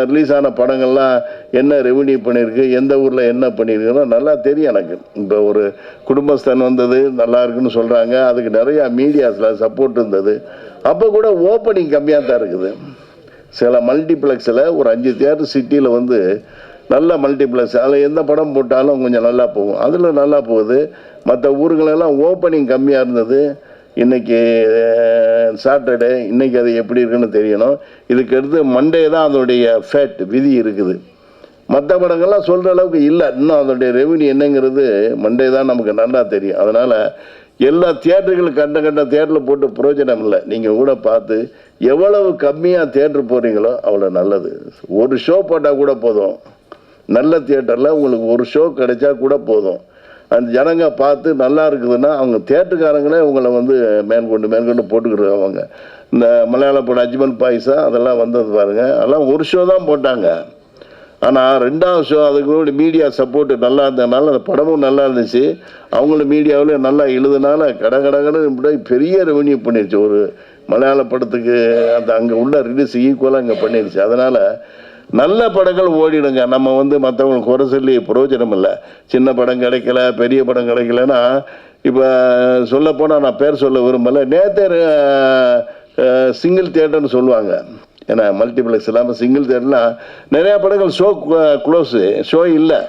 ரிலீஸ் ஆன படங்கள்லாம் என்ன ரெவன்யூ பண்ணியிருக்கு, எந்த ஊரில் என்ன பண்ணியிருக்குன்னு நல்லா தெரியும் எனக்கு. இப்போ ஒரு குடும்பஸ்தன் வந்தது நல்லா இருக்குன்னு சொல்கிறாங்க, அதுக்கு நிறையா மீடியாஸில் சப்போர்ட் இருந்தது. அப்போ கூட ஓப்பனிங் கம்மியாக தான் இருக்குது. சில மல்டிப்ளெக்ஸில் ஒரு 5 தியேட்டர் சிட்டியில் நல்ல மல்டிப்ளெக்ஸ், அதில் எந்த படம் போட்டாலும் கொஞ்சம் நல்லா போகும், அதில் நல்லா போகுது. மற்ற ஊர்களெல்லாம் ஓப்பனிங் கம்மியாக இருந்தது. இன்றைக்கி சாட்டர்டே, இன்றைக்கி அது எப்படி இருக்குன்னு தெரியணும். இதுக்கு அடுத்து மண்டே தான் அதோடைய ஃபேட் விதி இருக்குது. மற்ற படங்கள்லாம் சொல்கிற அளவுக்கு இல்லை. இன்னும் அதோடைய ரெவன்யூ என்னங்கிறது மண்டே தான் நமக்கு நல்லா தெரியும். அதனால் எல்லா தியேட்டர்களும் கண்ட தியேட்டரில் போட்டு பிரயோஜனம் இல்லை. நீங்கள் கூட பார்த்து எவ்வளவு கம்மியாக தியேட்டர் போகிறீங்களோ அவ்வளோ நல்லது. ஒரு ஷோ போட்டால் கூட போதும். நல்ல தியேட்டரில் உங்களுக்கு ஒரு ஷோ கிடைச்சா கூட போதும். அந்த ஜனங்க பார்த்து நல்லா இருக்குதுன்னா அவங்க தியேட்டருக்காரங்களே உங்களை மேற்கொண்டு போட்டுக்கிடுவாங்க. இந்த மலையாள படம் அஜ்மல் பாய்ஸா அதெல்லாம் வந்தது பாருங்கள், அதெல்லாம் ஒரு ஷோ தான் போட்டாங்க. ஆனால் 2வது ஷோ அதுக்கு மீடியா சப்போர்ட்டு நல்லா இருந்ததுனால அந்த படமும் நல்லா இருந்துச்சு. அவங்களும் மீடியாவில் நல்லா எழுதுனால கடை பெரிய ரெவன்யூ பண்ணிடுச்சு. ஒரு மலையாள படத்துக்கு அந்த அங்கே உள்ள ரிலீஸ் ஈக்குவலாக இங்கே பண்ணிடுச்சு. அதனால் நல்ல படங்கள் ஓடிடுங்க. நம்ம மற்றவங்களுக்கு குறை சொல்லி பிரயோஜனம் இல்லை. சின்ன படம் கிடைக்கல, பெரிய படம் கிடைக்கலன்னா இப்போ சொல்லப்போனால் நான் பேர் சொல்ல விரும்பலை. நேற்று சிங்கிள் தியேட்டர்னு சொல்லுவாங்க. ஏன்னா மல்டிப்ளெக்ஸ் இல்லாமல் சிங்கிள் தியேட்டர்லாம் நிறையா படங்கள் ஷோ இல்லை,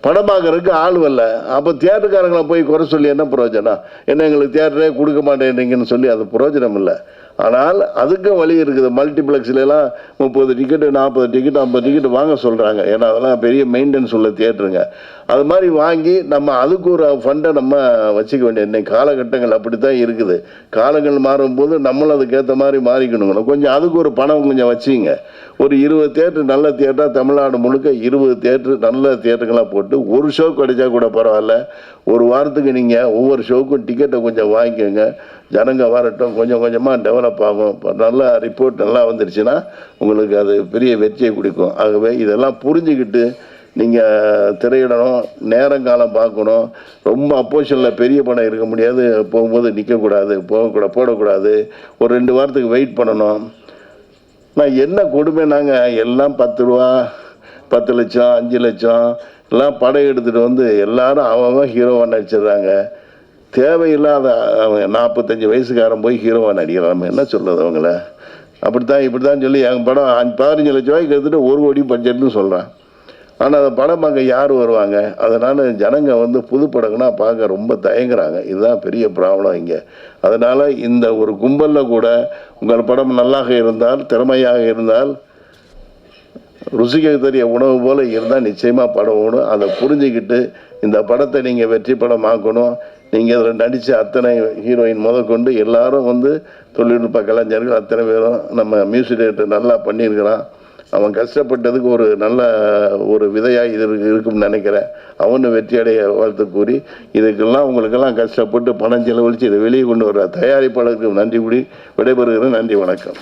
படம் பார்க்குறதுக்கு ஆள் வரல. அப்போ தியேட்டருக்காரங்களை போய் குறை சொல்லி என்ன பிரயோஜனம்? என்ன எங்களுக்கு தியேட்டரே கொடுக்க மாட்டேன்றீங்கன்னு சொல்லி அது பிரயோஜனம் இல்லை. ஆனால் அதுக்கும் வழி இருக்குது. மல்டிப்ளெக்ஸ்லாம் 30 டிக்கெட்டு 40 டிக்கெட்டு 50 டிக்கெட்டு வாங்க சொல்கிறாங்க. ஏன்னா அதெல்லாம் பெரிய மெயின்டெனன்ஸ் உள்ள தியேட்டருங்க. அது மாதிரி வாங்கி நம்ம அதுக்கு ஒரு ஃபண்டை நம்ம வச்சுக்க வேண்டிய இன்னைக்கு காலகட்டங்கள் அப்படி தான் இருக்குது. காலங்கள் மாறும்போது நம்மளும் அதுக்கேற்ற மாதிரி மாறிக்கணுங்க. கொஞ்சம் அதுக்கு ஒரு பணம் கொஞ்சம் வச்சுங்க. ஒரு 20 தியேட்டர் நல்ல தியேட்டராக தமிழ்நாடு முழுக்க 20 தியேட்டர் நல்ல தியேட்டருங்களாக போட்டு ஒரு ஷோ கிடைச்சா கூட பரவாயில்ல. ஒரு வாரத்துக்கு நீங்கள் ஒவ்வொரு ஷோவுக்கும் டிக்கெட்டை கொஞ்சம் வாங்கிக்கோங்க. ஜனங்க வரட்டும், கொஞ்சம் கொஞ்சமாக டெவலப் ஆகும். நல்ல ரிப்போர்ட் நல்லா வந்துருச்சுன்னா உங்களுக்கு அது பெரிய வெற்றியை கொடுக்கும். ஆகவே இதெல்லாம் புரிஞ்சுக்கிட்டு நீங்கள் திரையிடணும், நேரங்காலம் பார்க்கணும். ரொம்ப அப்போசிஷனில் பெரிய படம் இருக்க முடியாது, போகும்போது நிற்கக்கூடாது, போடக்கூடாது. ஒரு 2 வாரத்துக்கு வெயிட் பண்ணணும். நான் என்ன கொடுமைனாங்க, எல்லாம் 10 ரூபா 10 லட்சம் 5 லட்சம் எல்லாம் படம் எடுத்துகிட்டு எல்லாரும் அவன் ஹீரோவாக நடிச்சிடுறாங்க. தேவையில்லாத அவன் 45 வயசுக்காரன் போய் ஹீரோவாக நடிக்கிறான். நம்ம என்ன சொல்கிறது அவங்கள? இப்படி தான் சொல்லி எங்கள் படம் 15 லட்ச ரூபாய்க்கு எடுத்துகிட்டு 1 கோடி பட்ஜெட்னு சொல்கிறான். ஆனால் அந்த படம் பார்க்க யார் வருவாங்க? அதனால் ஜனங்க புது படங்கள்னா பார்க்க ரொம்ப தயங்குறாங்க. இதுதான் பெரிய ப்ராப்ளம் இங்கே. அதனால் இந்த ஒரு கும்பலில் கூட உங்கள் படம் நல்லாக இருந்தால், திறமையாக இருந்தால், ருசிக்க தெரிய உணவு போல் இருந்தால் நிச்சயமாக படம் ஓடும். அதை புரிஞ்சுக்கிட்டு இந்த படத்தை நீங்கள் வெற்றி படம் ஆக்கணும். நீங்கள் அதில் நடித்த அத்தனை ஹீரோயின் முதற்கொண்டு எல்லாரும் தொழில்நுட்ப கலைஞர்கள் அத்தனை பேரும் நம்ம மியூசிக் டைரக்டர் நல்லா பண்ணியிருக்கிறான். அவன் கஷ்டப்பட்டதுக்கு ஒரு நல்ல ஒரு விதையாக இது இருக்கும்னு நினைக்கிறேன். அவனு வெற்றியடைய வாழ்த்து கூறி இதுக்கெல்லாம் உங்களுக்கெல்லாம் கஷ்டப்பட்டு பணம் செலவழித்து இதை வெளியே கொண்டு வர தயாரிப்பாளருக்கு நன்றி கூறி விடைபெறுகிறேன். நன்றி, வணக்கம்.